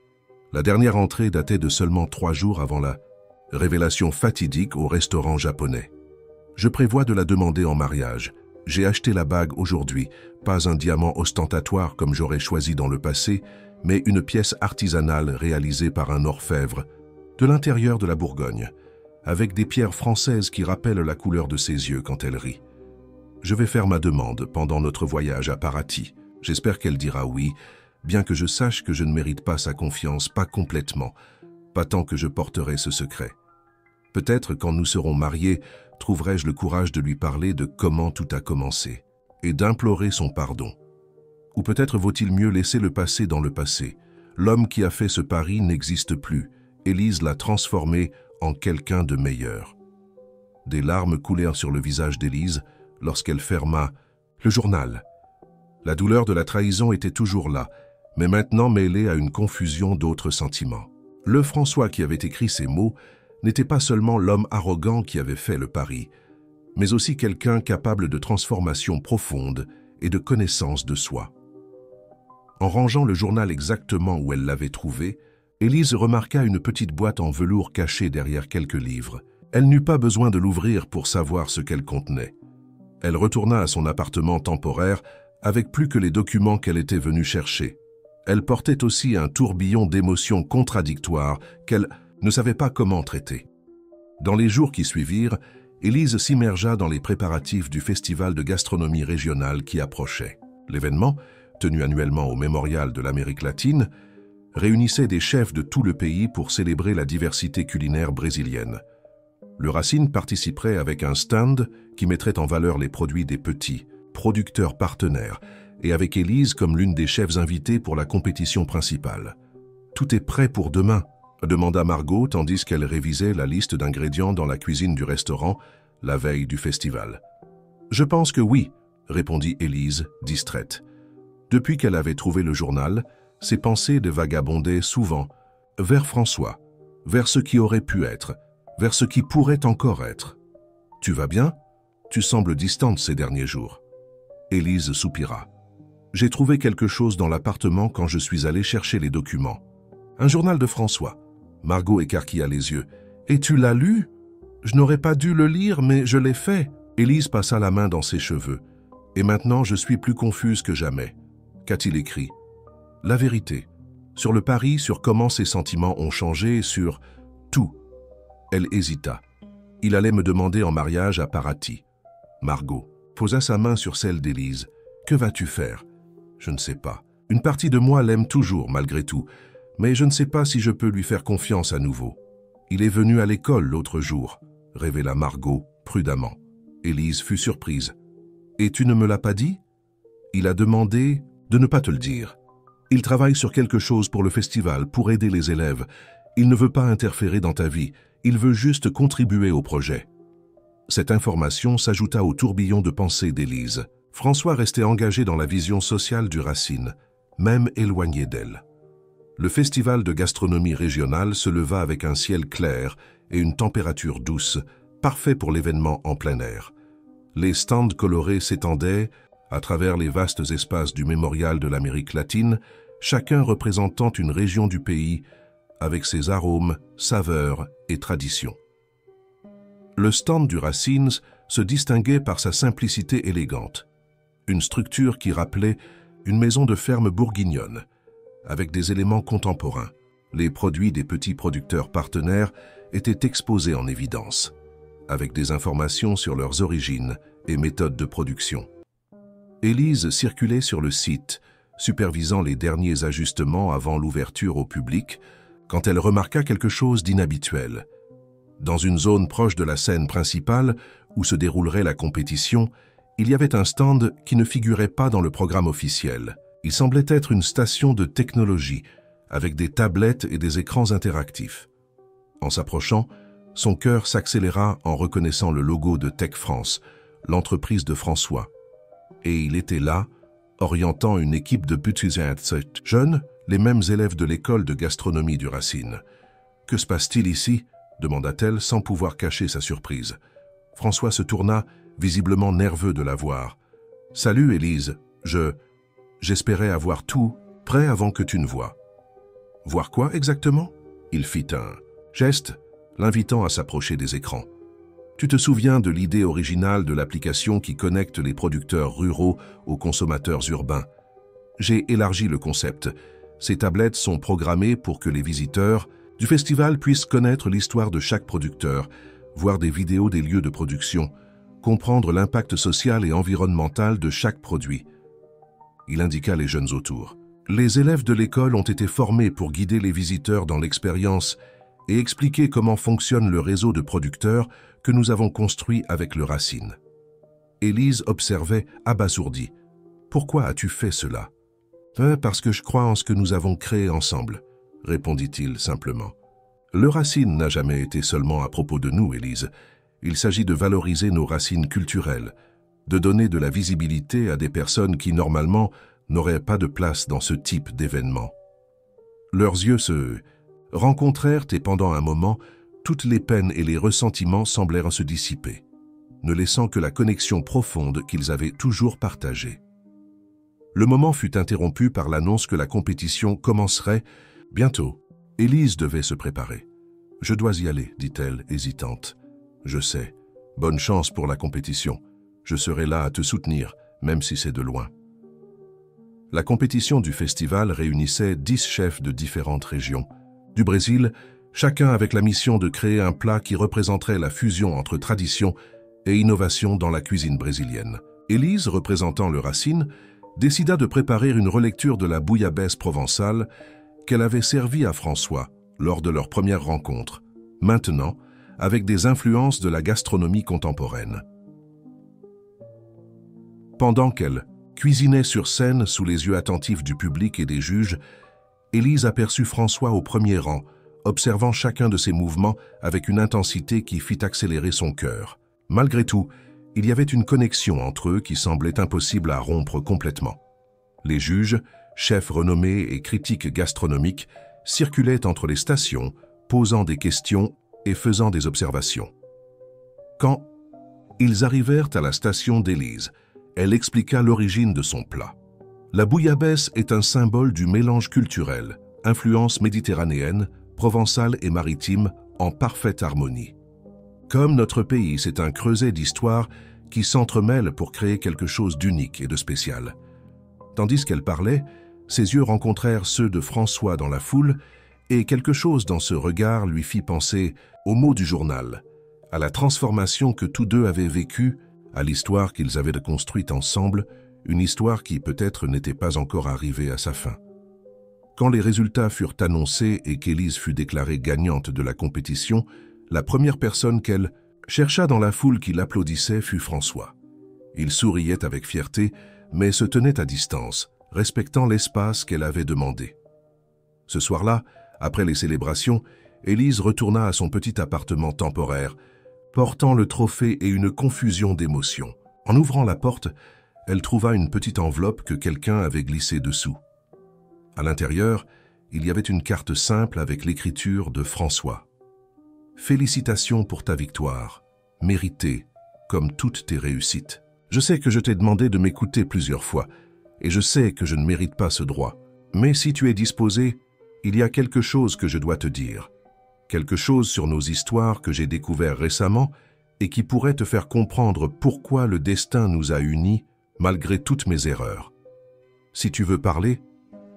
La dernière entrée datait de seulement 3 jours avant la révélation fatidique au restaurant japonais. Je prévois de la demander en mariage. J'ai acheté la bague aujourd'hui, pas un diamant ostentatoire comme j'aurais choisi dans le passé, mais une pièce artisanale réalisée par un orfèvre de l'intérieur de la Bourgogne, avec des pierres françaises qui rappellent la couleur de ses yeux quand elle rit. Je vais faire ma demande pendant notre voyage à Paraty. J'espère qu'elle dira oui, bien que je sache que je ne mérite pas sa confiance, pas complètement, pas tant que je porterai ce secret. Peut-être quand nous serons mariés, trouverai-je le courage de lui parler de comment tout a commencé et d'implorer son pardon. Ou peut-être vaut-il mieux laisser le passé dans le passé. L'homme qui a fait ce pari n'existe plus. Élise l'a transformé en quelqu'un de meilleur. Des larmes coulèrent sur le visage d'Élise lorsqu'elle ferma le journal. La douleur de la trahison était toujours là, mais maintenant mêlée à une confusion d'autres sentiments. Le François qui avait écrit ces mots n'était pas seulement l'homme arrogant qui avait fait le pari, mais aussi quelqu'un capable de transformation profonde et de connaissance de soi. En rangeant le journal exactement où elle l'avait trouvé, Élise remarqua une petite boîte en velours cachée derrière quelques livres. Elle n'eut pas besoin de l'ouvrir pour savoir ce qu'elle contenait. Elle retourna à son appartement temporaire avec plus que les documents qu'elle était venue chercher. Elle portait aussi un tourbillon d'émotions contradictoires qu'elle ne savait pas comment traiter. Dans les jours qui suivirent, Élise s'immergea dans les préparatifs du festival de gastronomie régionale qui approchait. L'événement, tenu annuellement au Mémorial de l'Amérique latine, réunissait des chefs de tout le pays pour célébrer la diversité culinaire brésilienne. Le Racine participerait avec un stand qui mettrait en valeur les produits des petits producteurs partenaires et avec Élise comme l'une des chefs invitées pour la compétition principale. « Tout est prêt pour demain ?» demanda Margot tandis qu'elle révisait la liste d'ingrédients dans la cuisine du restaurant la veille du festival. « Je pense que oui », répondit Élise, distraite. Depuis qu'elle avait trouvé le journal, ses pensées vagabondaient souvent vers François, vers ce qui aurait pu être, vers ce qui pourrait encore être. « Tu vas bien? Tu sembles distante ces derniers jours. » Élise soupira. « J'ai trouvé quelque chose dans l'appartement quand je suis allée chercher les documents. Un journal de François. » Margot écarquilla les yeux. « Et tu l'as lu? Je n'aurais pas dû le lire, mais je l'ai fait. » Élise passa la main dans ses cheveux. « Et maintenant, je suis plus confuse que jamais. » Qu'a-t-il écrit? « La vérité. Sur le pari, sur comment ses sentiments ont changé, sur tout. » Elle hésita. Il allait me demander en mariage à Paraty. Margot posa sa main sur celle d'Élise. « Que vas-tu faire? » « Je ne sais pas. Une partie de moi l'aime toujours, malgré tout. Mais je ne sais pas si je peux lui faire confiance à nouveau. Il est venu à l'école l'autre jour, » révéla Margot prudemment. Élise fut surprise. « Et tu ne me l'as pas dit? » Il a demandé de ne pas te le dire. Il travaille sur quelque chose pour le festival, pour aider les élèves. Il ne veut pas interférer dans ta vie. Il veut juste contribuer au projet. Cette information s'ajouta au tourbillon de pensées d'Élise. François restait engagé dans la vision sociale du Racine, même éloigné d'elle. Le festival de gastronomie régionale se leva avec un ciel clair et une température douce, parfait pour l'événement en plein air. Les stands colorés s'étendaient à travers les vastes espaces du Mémorial de l'Amérique latine, chacun représentant une région du pays avec ses arômes, saveurs et traditions. Le stand du Racine se distinguait par sa simplicité élégante, une structure qui rappelait une maison de ferme bourguignonne, avec des éléments contemporains. Les produits des petits producteurs partenaires étaient exposés en évidence, avec des informations sur leurs origines et méthodes de production. Élise circulait sur le site, supervisant les derniers ajustements avant l'ouverture au public, quand elle remarqua quelque chose d'inhabituel. Dans une zone proche de la scène principale, où se déroulerait la compétition, il y avait un stand qui ne figurait pas dans le programme officiel. Il semblait être une station de technologie, avec des tablettes et des écrans interactifs. En s'approchant, son cœur s'accéléra en reconnaissant le logo de Tech France, l'entreprise de François. Et il était là, orientant une équipe de petits jeunes, les mêmes élèves de l'école de gastronomie du Racine. « Que se passe-t-il ici » demanda-t-elle sans pouvoir cacher sa surprise. François se tourna, visiblement nerveux de la voir. « Salut, Élise, j'espérais avoir tout prêt avant que tu ne voies. » « Voir quoi exactement ?» Il fit un geste, l'invitant à s'approcher des écrans. « Tu te souviens de l'idée originale de l'application qui connecte les producteurs ruraux aux consommateurs urbains? J'ai élargi le concept. Ces tablettes sont programmées pour que les visiteurs du festival puissent connaître l'histoire de chaque producteur, voir des vidéos des lieux de production, comprendre l'impact social et environnemental de chaque produit. » Il indiqua les jeunes autour. Les élèves de l'école ont été formés pour guider les visiteurs dans l'expérience et expliquer comment fonctionne le réseau de producteurs que nous avons construit avec le Racine. Élise observait, abasourdie. « Pourquoi as-tu fait cela ?»« Parce que je crois en ce que nous avons créé ensemble, » répondit-il simplement. « Le Racine n'a jamais été seulement à propos de nous, Élise. Il s'agit de valoriser nos racines culturelles, de donner de la visibilité à des personnes qui, normalement, n'auraient pas de place dans ce type d'événement. » Leurs yeux se rencontrèrent et pendant un moment, toutes les peines et les ressentiments semblèrent se dissiper, ne laissant que la connexion profonde qu'ils avaient toujours partagée. Le moment fut interrompu par l'annonce que la compétition commencerait bientôt. Élise devait se préparer. « Je dois y aller, dit-elle, hésitante. « Je sais. Bonne chance pour la compétition. Je serai là à te soutenir, même si c'est de loin. » La compétition du festival réunissait 10 chefs de différentes régions. Du Brésil, chacun avec la mission de créer un plat qui représenterait la fusion entre tradition et innovation dans la cuisine brésilienne. Élise, représentant le Racine, décida de préparer une relecture de la bouillabaisse provençale qu'elle avait servie à François lors de leur première rencontre, maintenant avec des influences de la gastronomie contemporaine. Pendant qu'elle cuisinait sur scène sous les yeux attentifs du public et des juges, Élise aperçut François au premier rang, observant chacun de ses mouvements avec une intensité qui fit accélérer son cœur. Malgré tout, il y avait une connexion entre eux qui semblait impossible à rompre complètement. Les juges, chefs renommés et critiques gastronomiques, circulaient entre les stations, posant des questions et faisant des observations. Quand ils arrivèrent à la station d'Élise, elle expliqua l'origine de son plat. La bouillabaisse est un symbole du mélange culturel, influence méditerranéenne, provençale et maritime en parfaite harmonie. Comme notre pays, c'est un creuset d'histoire qui s'entremêle pour créer quelque chose d'unique et de spécial. Tandis qu'elle parlait, ses yeux rencontrèrent ceux de François dans la foule et quelque chose dans ce regard lui fit penser aux mots du journal, à la transformation que tous deux avaient vécue, à l'histoire qu'ils avaient construite ensemble, une histoire qui peut-être n'était pas encore arrivée à sa fin. Quand les résultats furent annoncés et qu'Élise fut déclarée gagnante de la compétition, la première personne qu'elle chercha dans la foule qui l'applaudissait fut François. Il souriait avec fierté, mais se tenait à distance, respectant l'espace qu'elle avait demandé. Ce soir-là, après les célébrations, Élise retourna à son petit appartement temporaire, portant le trophée et une confusion d'émotions. En ouvrant la porte, elle trouva une petite enveloppe que quelqu'un avait glissée dessous. À l'intérieur, il y avait une carte simple avec l'écriture de François. « Félicitations pour ta victoire, méritée, comme toutes tes réussites. Je sais que je t'ai demandé de m'écouter plusieurs fois, et je sais que je ne mérite pas ce droit. Mais si tu es disposé, il y a quelque chose que je dois te dire. Quelque chose sur nos histoires que j'ai découvert récemment et qui pourrait te faire comprendre pourquoi le destin nous a unis malgré toutes mes erreurs. Si tu veux parler,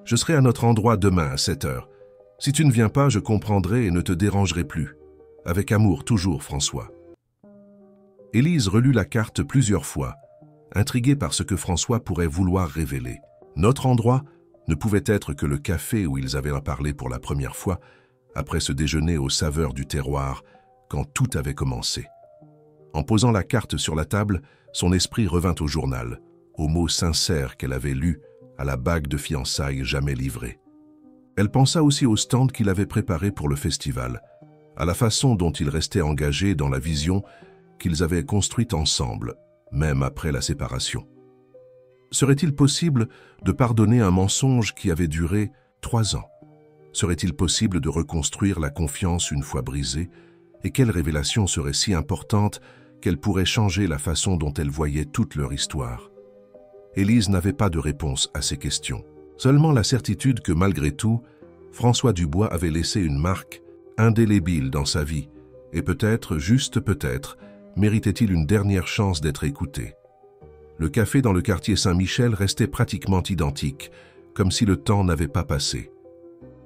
je serai à notre endroit demain à 7 heures. Si tu ne viens pas, je comprendrai et ne te dérangerai plus. Avec amour toujours, François. » Élise relut la carte plusieurs fois, intriguée par ce que François pourrait vouloir révéler. Notre endroit ne pouvait être que le café où ils avaient parlé pour la première fois, après ce déjeuner aux saveurs du terroir, quand tout avait commencé. En posant la carte sur la table, son esprit revint au journal, aux mots sincères qu'elle avait lus à la bague de fiançailles jamais livrée. Elle pensa aussi au stand qu'il avait préparé pour le festival, à la façon dont ils restaient engagés dans la vision qu'ils avaient construite ensemble, même après la séparation. Serait-il possible de pardonner un mensonge qui avait duré 3 ans? Serait-il possible de reconstruire la confiance une fois brisée? Et quelle révélation serait si importante qu'elle pourrait changer la façon dont elle voyait toute leur histoire? Élise n'avait pas de réponse à ces questions. Seulement la certitude que malgré tout, François Dubois avait laissé une marque indélébile dans sa vie, et peut-être, juste peut-être, méritait-il une dernière chance d'être écouté. Le café dans le quartier Saint-Michel restait pratiquement identique, comme si le temps n'avait pas passé.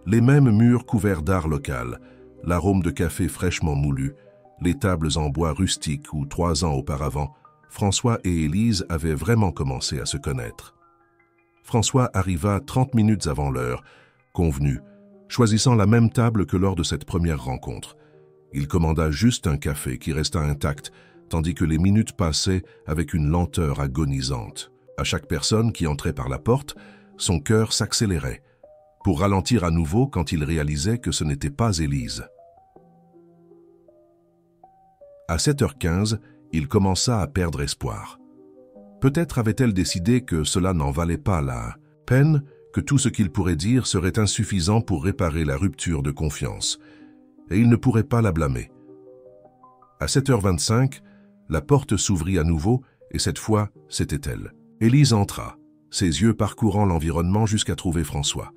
Les mêmes murs couverts d'art local, l'arôme de café fraîchement moulu, les tables en bois rustique où 3 ans auparavant, François et Élise avaient vraiment commencé à se connaître. François arriva 30 minutes avant l'heure, convenu, choisissant la même table que lors de cette première rencontre. Il commanda juste un café qui resta intact, tandis que les minutes passaient avec une lenteur agonisante. À chaque personne qui entrait par la porte, son cœur s'accélérait, pour ralentir à nouveau quand il réalisait que ce n'était pas Élise. À 7h15, il commença à perdre espoir. Peut-être avait-elle décidé que cela n'en valait pas la peine, que tout ce qu'il pourrait dire serait insuffisant pour réparer la rupture de confiance, et il ne pourrait pas la blâmer. À 7h25, la porte s'ouvrit à nouveau, et cette fois, c'était elle. Élise entra, ses yeux parcourant l'environnement jusqu'à trouver François.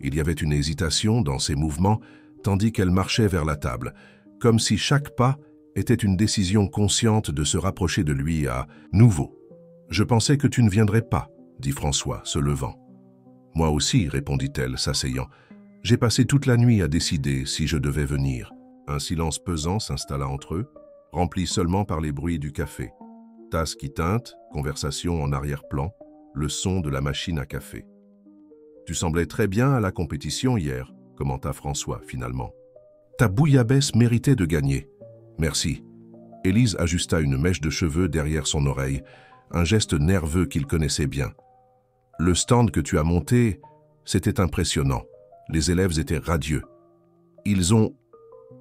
Il y avait une hésitation dans ses mouvements, tandis qu'elle marchait vers la table, comme si chaque pas était une décision consciente de se rapprocher de lui à nouveau. « Je pensais que tu ne viendrais pas, » dit François, se levant. « Moi aussi, » répondit-elle, s'asseyant. « J'ai passé toute la nuit à décider si je devais venir. » Un silence pesant s'installa entre eux, rempli seulement par les bruits du café. Tasse qui teinte, conversation en arrière-plan, le son de la machine à café. « Tu semblais très bien à la compétition hier, » commenta François finalement. « Ta bouillabaisse méritait de gagner. » « Merci. » Élise ajusta une mèche de cheveux derrière son oreille, un geste nerveux qu'il connaissait bien. « Le stand que tu as monté, c'était impressionnant. Les élèves étaient radieux. Ils ont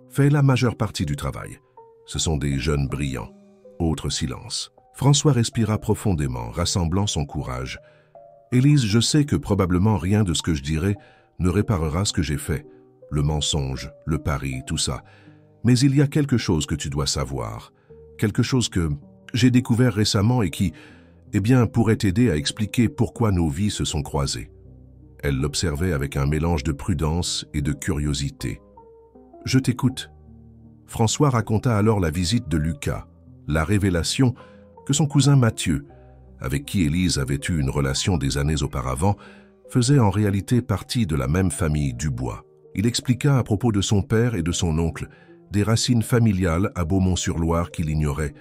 fait la majeure partie du travail. Ce sont des jeunes brillants. » Autre silence. François respira profondément, rassemblant son courage. « Élise, je sais que probablement rien de ce que je dirai ne réparera ce que j'ai fait. Le mensonge, le pari, tout ça. Mais il y a quelque chose que tu dois savoir. Quelque chose que j'ai découvert récemment et qui, pourrait t'aider à expliquer pourquoi nos vies se sont croisées. » Elle l'observait avec un mélange de prudence et de curiosité. « Je t'écoute. » François raconta alors la visite de Lucas, la révélation que son cousin Mathieu, avec qui Élise avait eu une relation des années auparavant, faisait en réalité partie de la même famille Dubois. Il expliqua à propos de son père et de son oncle des racines familiales à Beaumont-sur-Loire qu'il ignorait,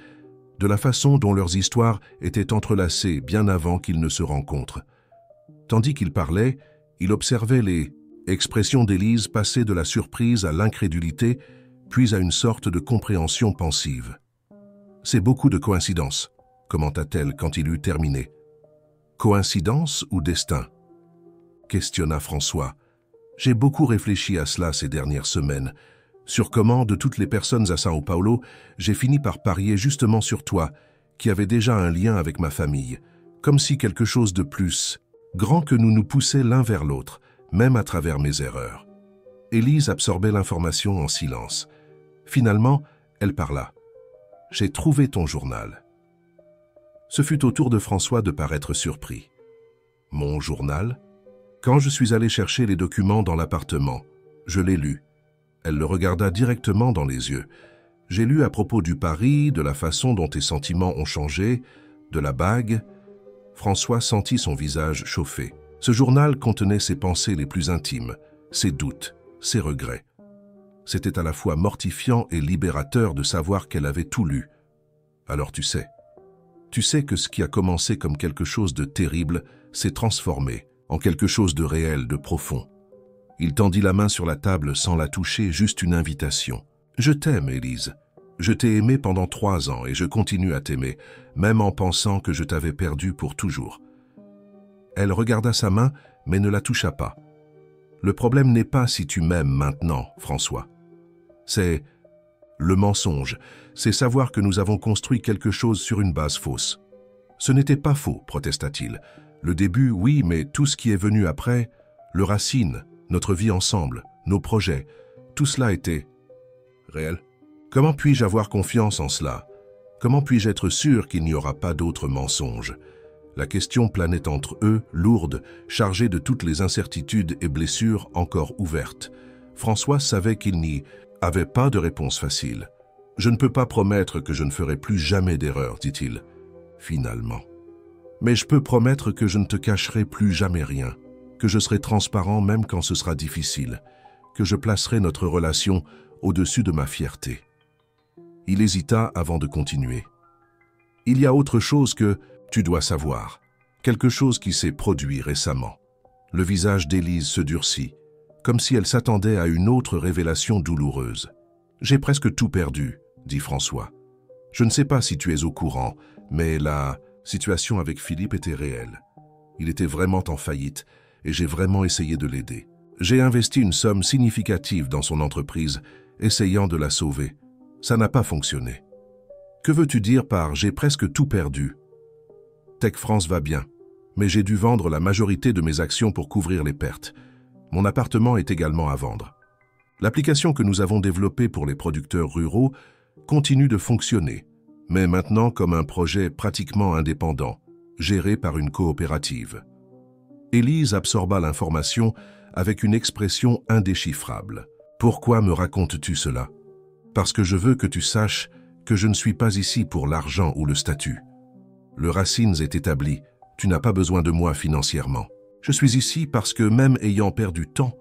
de la façon dont leurs histoires étaient entrelacées bien avant qu'ils ne se rencontrent. Tandis qu'il parlait, il observait les expressions d'Élise passer de la surprise à l'incrédulité, puis à une sorte de compréhension pensive. « C'est beaucoup de coïncidences, » commenta-t-elle quand il eut terminé. « Coïncidence ou destin ?» questionna François. « J'ai beaucoup réfléchi à cela ces dernières semaines, sur comment, de toutes les personnes à Sao Paulo, j'ai fini par parier justement sur toi, qui avait déjà un lien avec ma famille, comme si quelque chose de plus grand que nous poussait l'un vers l'autre, même à travers mes erreurs. » Élise absorbait l'information en silence. Finalement, elle parla. « J'ai trouvé ton journal. » Ce fut au tour de François de paraître surpris. « Mon journal ? Quand je suis allé chercher les documents dans l'appartement, je l'ai lu. » Elle le regarda directement dans les yeux. « J'ai lu à propos du pari, de la façon dont tes sentiments ont changé, de la bague. » François sentit son visage chauffer. Ce journal contenait ses pensées les plus intimes, ses doutes, ses regrets. C'était à la fois mortifiant et libérateur de savoir qu'elle avait tout lu. Alors tu sais que ce qui a commencé comme quelque chose de terrible s'est transformé en quelque chose de réel, de profond. Il tendit la main sur la table sans la toucher, juste une invitation. « Je t'aime, Élise. Je t'ai aimée pendant 3 ans et je continue à t'aimer, même en pensant que je t'avais perdue pour toujours. » Elle regarda sa main, mais ne la toucha pas. Le problème n'est pas si tu m'aimes maintenant, François. C'est le mensonge, c'est savoir que nous avons construit quelque chose sur une base fausse. Ce n'était pas faux, protesta-t-il. Le début, oui, mais tout ce qui est venu après, le Racine, notre vie ensemble, nos projets, tout cela était réel. Comment puis-je avoir confiance en cela? Comment puis-je être sûr qu'il n'y aura pas d'autres mensonges? La question planait entre eux, lourde, chargée de toutes les incertitudes et blessures encore ouvertes. François savait qu'il n'y avait pas de réponse facile. « Je ne peux pas promettre que je ne ferai plus jamais d'erreur, dit-il, finalement. Mais je peux promettre que je ne te cacherai plus jamais rien, que je serai transparent même quand ce sera difficile, que je placerai notre relation au-dessus de ma fierté. » Il hésita avant de continuer. « Il y a autre chose que tu dois savoir, quelque chose qui s'est produit récemment. » Le visage d'Élise se durcit, comme si elle s'attendait à une autre révélation douloureuse. « J'ai presque tout perdu, » dit François. « Je ne sais pas si tu es au courant, mais la situation avec Philippe était réelle. Il était vraiment en faillite et j'ai vraiment essayé de l'aider. J'ai investi une somme significative dans son entreprise, essayant de la sauver. Ça n'a pas fonctionné. Que veux-tu dire par « j'ai presque tout perdu » ? Tech France va bien, mais j'ai dû vendre la majorité de mes actions pour couvrir les pertes. Mon appartement est également à vendre. L'application que nous avons développée pour les producteurs ruraux continue de fonctionner, mais maintenant comme un projet pratiquement indépendant, géré par une coopérative. Élise absorba l'information avec une expression indéchiffrable. « Pourquoi me racontes-tu cela ? Parce que je veux que tu saches que je ne suis pas ici pour l'argent ou le statut. Le Racines est établi, tu n'as pas besoin de moi financièrement. Je suis ici parce que même ayant perdu tant,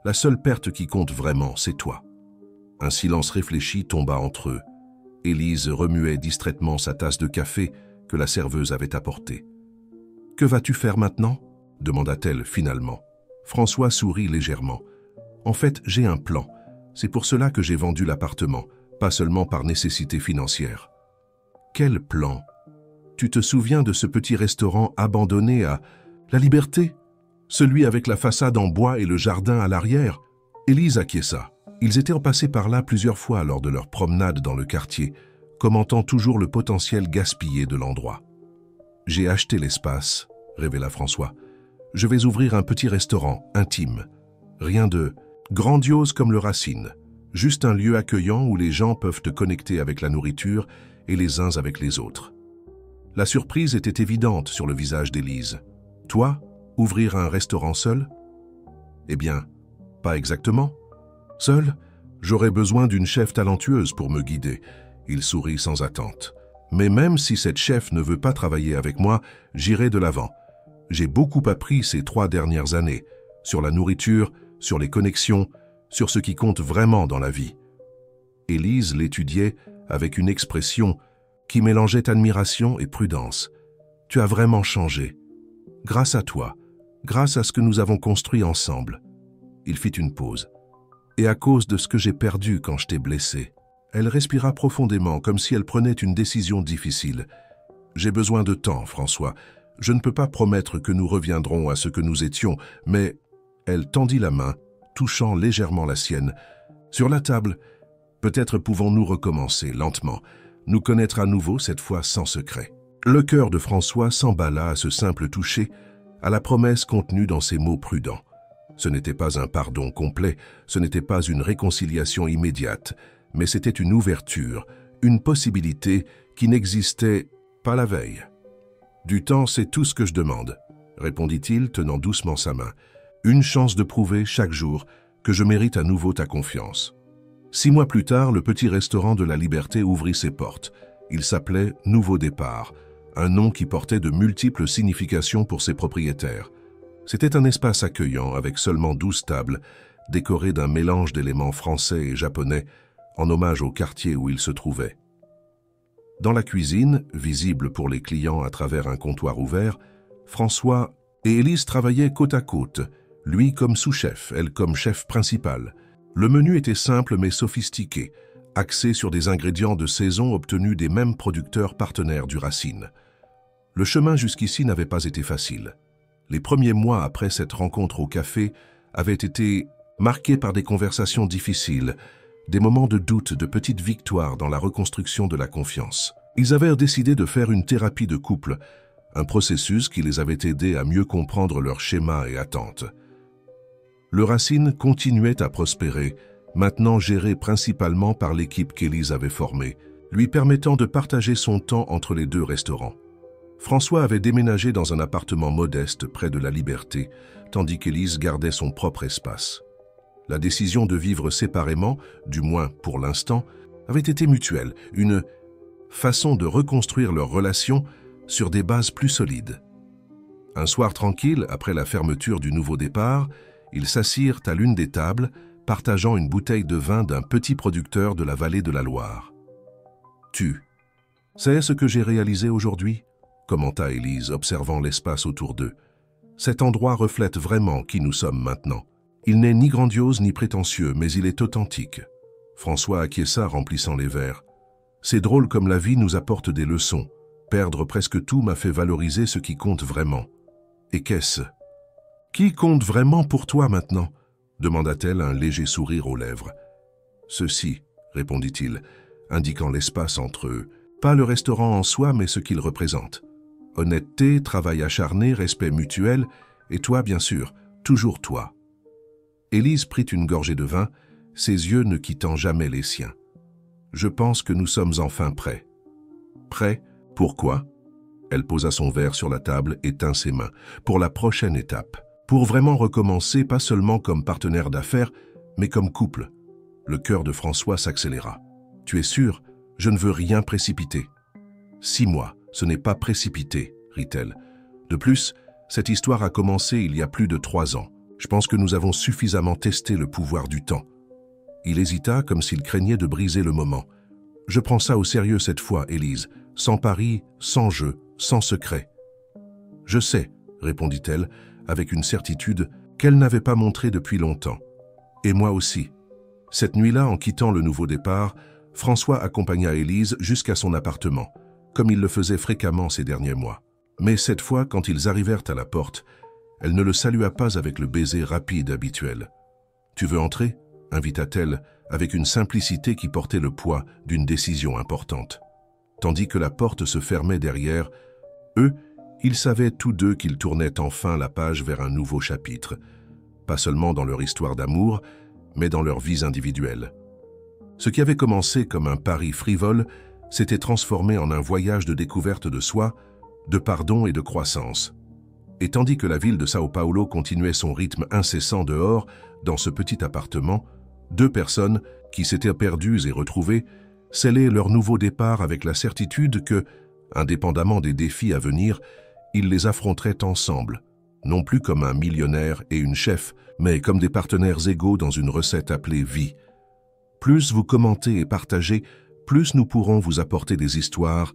la seule perte qui compte vraiment, c'est toi. » Un silence réfléchi tomba entre eux. Élise remuait distraitement sa tasse de café que la serveuse avait apportée. « Que vas-tu faire maintenant ?» demanda-t-elle finalement. François sourit légèrement. « En fait, j'ai un plan. C'est pour cela que j'ai vendu l'appartement, pas seulement par nécessité financière. » « Quel plan ? Tu te souviens de ce petit restaurant abandonné à La Liberté ? Celui avec la façade en bois et le jardin à l'arrière ?» Élise acquiesça. Ils étaient passés par là plusieurs fois lors de leur promenade dans le quartier, commentant toujours le potentiel gaspillé de l'endroit. « J'ai acheté l'espace, » révéla François. « Je vais ouvrir un petit restaurant, intime. Rien de grandiose comme le Racine. Juste un lieu accueillant où les gens peuvent te connecter avec la nourriture et les uns avec les autres. » La surprise était évidente sur le visage d'Élise. « Toi, ouvrir un restaurant seul ? » « Eh bien, pas exactement. Seul, j'aurais besoin d'une chef talentueuse pour me guider. » Il sourit sans attente. « Mais même si cette chef ne veut pas travailler avec moi, j'irai de l'avant. J'ai beaucoup appris ces 3 dernières années, sur la nourriture, sur les connexions, sur ce qui compte vraiment dans la vie. » Élise l'étudiait avec une expression qui mélangeait admiration et prudence. « Tu as vraiment changé. Grâce à toi, grâce à ce que nous avons construit ensemble. » Il fit une pause. « Et à cause de ce que j'ai perdu quand je t'ai blessé. » Elle respira profondément, comme si elle prenait une décision difficile. « J'ai besoin de temps, François. Je ne peux pas promettre que nous reviendrons à ce que nous étions, mais... » Elle tendit la main, touchant légèrement la sienne. « Sur la table, peut-être pouvons-nous recommencer lentement, nous connaître à nouveau, cette fois sans secret. » Le cœur de François s'emballa à ce simple toucher, à la promesse contenue dans ces mots prudents. Ce n'était pas un pardon complet, ce n'était pas une réconciliation immédiate, mais c'était une ouverture, une possibilité qui n'existait pas la veille. « Du temps, c'est tout ce que je demande, » répondit-il, tenant doucement sa main. « Une chance de prouver chaque jour que je mérite à nouveau ta confiance. » 6 mois plus tard, le petit restaurant de la Liberté ouvrit ses portes. Il s'appelait « Nouveau Départ », un nom qui portait de multiples significations pour ses propriétaires. C'était un espace accueillant avec seulement 12 tables, décoré d'un mélange d'éléments français et japonais, en hommage au quartier où il se trouvait. Dans la cuisine, visible pour les clients à travers un comptoir ouvert, François et Élise travaillaient côte à côte, lui comme sous-chef, elle comme chef principal. Le menu était simple mais sophistiqué, axé sur des ingrédients de saison obtenus des mêmes producteurs partenaires du Racine. Le chemin jusqu'ici n'avait pas été facile. Les premiers mois après cette rencontre au café avaient été marqués par des conversations difficiles, des moments de doute, de petites victoires dans la reconstruction de la confiance. Ils avaient décidé de faire une thérapie de couple, un processus qui les avait aidés à mieux comprendre leurs schémas et attentes. Le Racine continuait à prospérer, maintenant géré principalement par l'équipe qu'Élise avait formée, lui permettant de partager son temps entre les deux restaurants. François avait déménagé dans un appartement modeste près de la Liberté, tandis qu'Élise gardait son propre espace. La décision de vivre séparément, du moins pour l'instant, avait été mutuelle, une façon de reconstruire leur relation sur des bases plus solides. Un soir tranquille, après la fermeture du nouveau départ, ils s'assirent à l'une des tables, partageant une bouteille de vin d'un petit producteur de la vallée de la Loire. « Tu sais ce que j'ai réalisé aujourd'hui ?» commenta Élise, observant l'espace autour d'eux. « Cet endroit reflète vraiment qui nous sommes maintenant. Il n'est ni grandiose ni prétentieux, mais il est authentique. » François acquiesça, remplissant les verres. « C'est drôle comme la vie nous apporte des leçons. Perdre presque tout m'a fait valoriser ce qui compte vraiment. » « Et qu'est-ce ? Qui compte vraiment pour toi maintenant ?» demanda-t-elle, un léger sourire aux lèvres. « Ceci, » répondit-il, indiquant l'espace entre eux. « Pas le restaurant en soi, mais ce qu'il représente. Honnêteté, travail acharné, respect mutuel, et toi, bien sûr, toujours toi. » Élise prit une gorgée de vin, ses yeux ne quittant jamais les siens. « Je pense que nous sommes enfin prêts. » « Prêts ? Pourquoi ?» Elle posa son verre sur la table et tint ses mains. « Pour la prochaine étape. Pour vraiment recommencer, pas seulement comme partenaire d'affaires, mais comme couple. » Le cœur de François s'accéléra. « Tu es sûr ? Je ne veux rien précipiter. »« 6 mois, ce n'est pas précipité, » rit-elle. « De plus, cette histoire a commencé il y a plus de 3 ans. Je pense que nous avons suffisamment testé le pouvoir du temps. » Il hésita comme s'il craignait de briser le moment. « Je prends ça au sérieux cette fois, Élise. Sans pari, sans jeu, sans secret. »« Je sais, » répondit-elle, avec une certitude qu'elle n'avait pas montrée depuis longtemps. « Et moi aussi. » Cette nuit-là, en quittant le nouveau départ, François accompagna Élise jusqu'à son appartement, comme il le faisait fréquemment ces derniers mois. Mais cette fois, quand ils arrivèrent à la porte, elle ne le salua pas avec le baiser rapide habituel. « Tu veux entrer ?» invita-t-elle, avec une simplicité qui portait le poids d'une décision importante. Tandis que la porte se fermait derrière eux, ils savaient tous deux qu'ils tournaient enfin la page vers un nouveau chapitre, pas seulement dans leur histoire d'amour, mais dans leurs vies individuelles. Ce qui avait commencé comme un pari frivole s'était transformé en un voyage de découverte de soi, de pardon et de croissance. Et tandis que la ville de Sao Paulo continuait son rythme incessant dehors, dans ce petit appartement, 2 personnes qui s'étaient perdues et retrouvées scellaient leur nouveau départ avec la certitude que, indépendamment des défis à venir, ils les affronteraient ensemble, non plus comme un millionnaire et une chef, mais comme des partenaires égaux dans une recette appelée vie. Plus vous commentez et partagez, plus nous pourrons vous apporter des histoires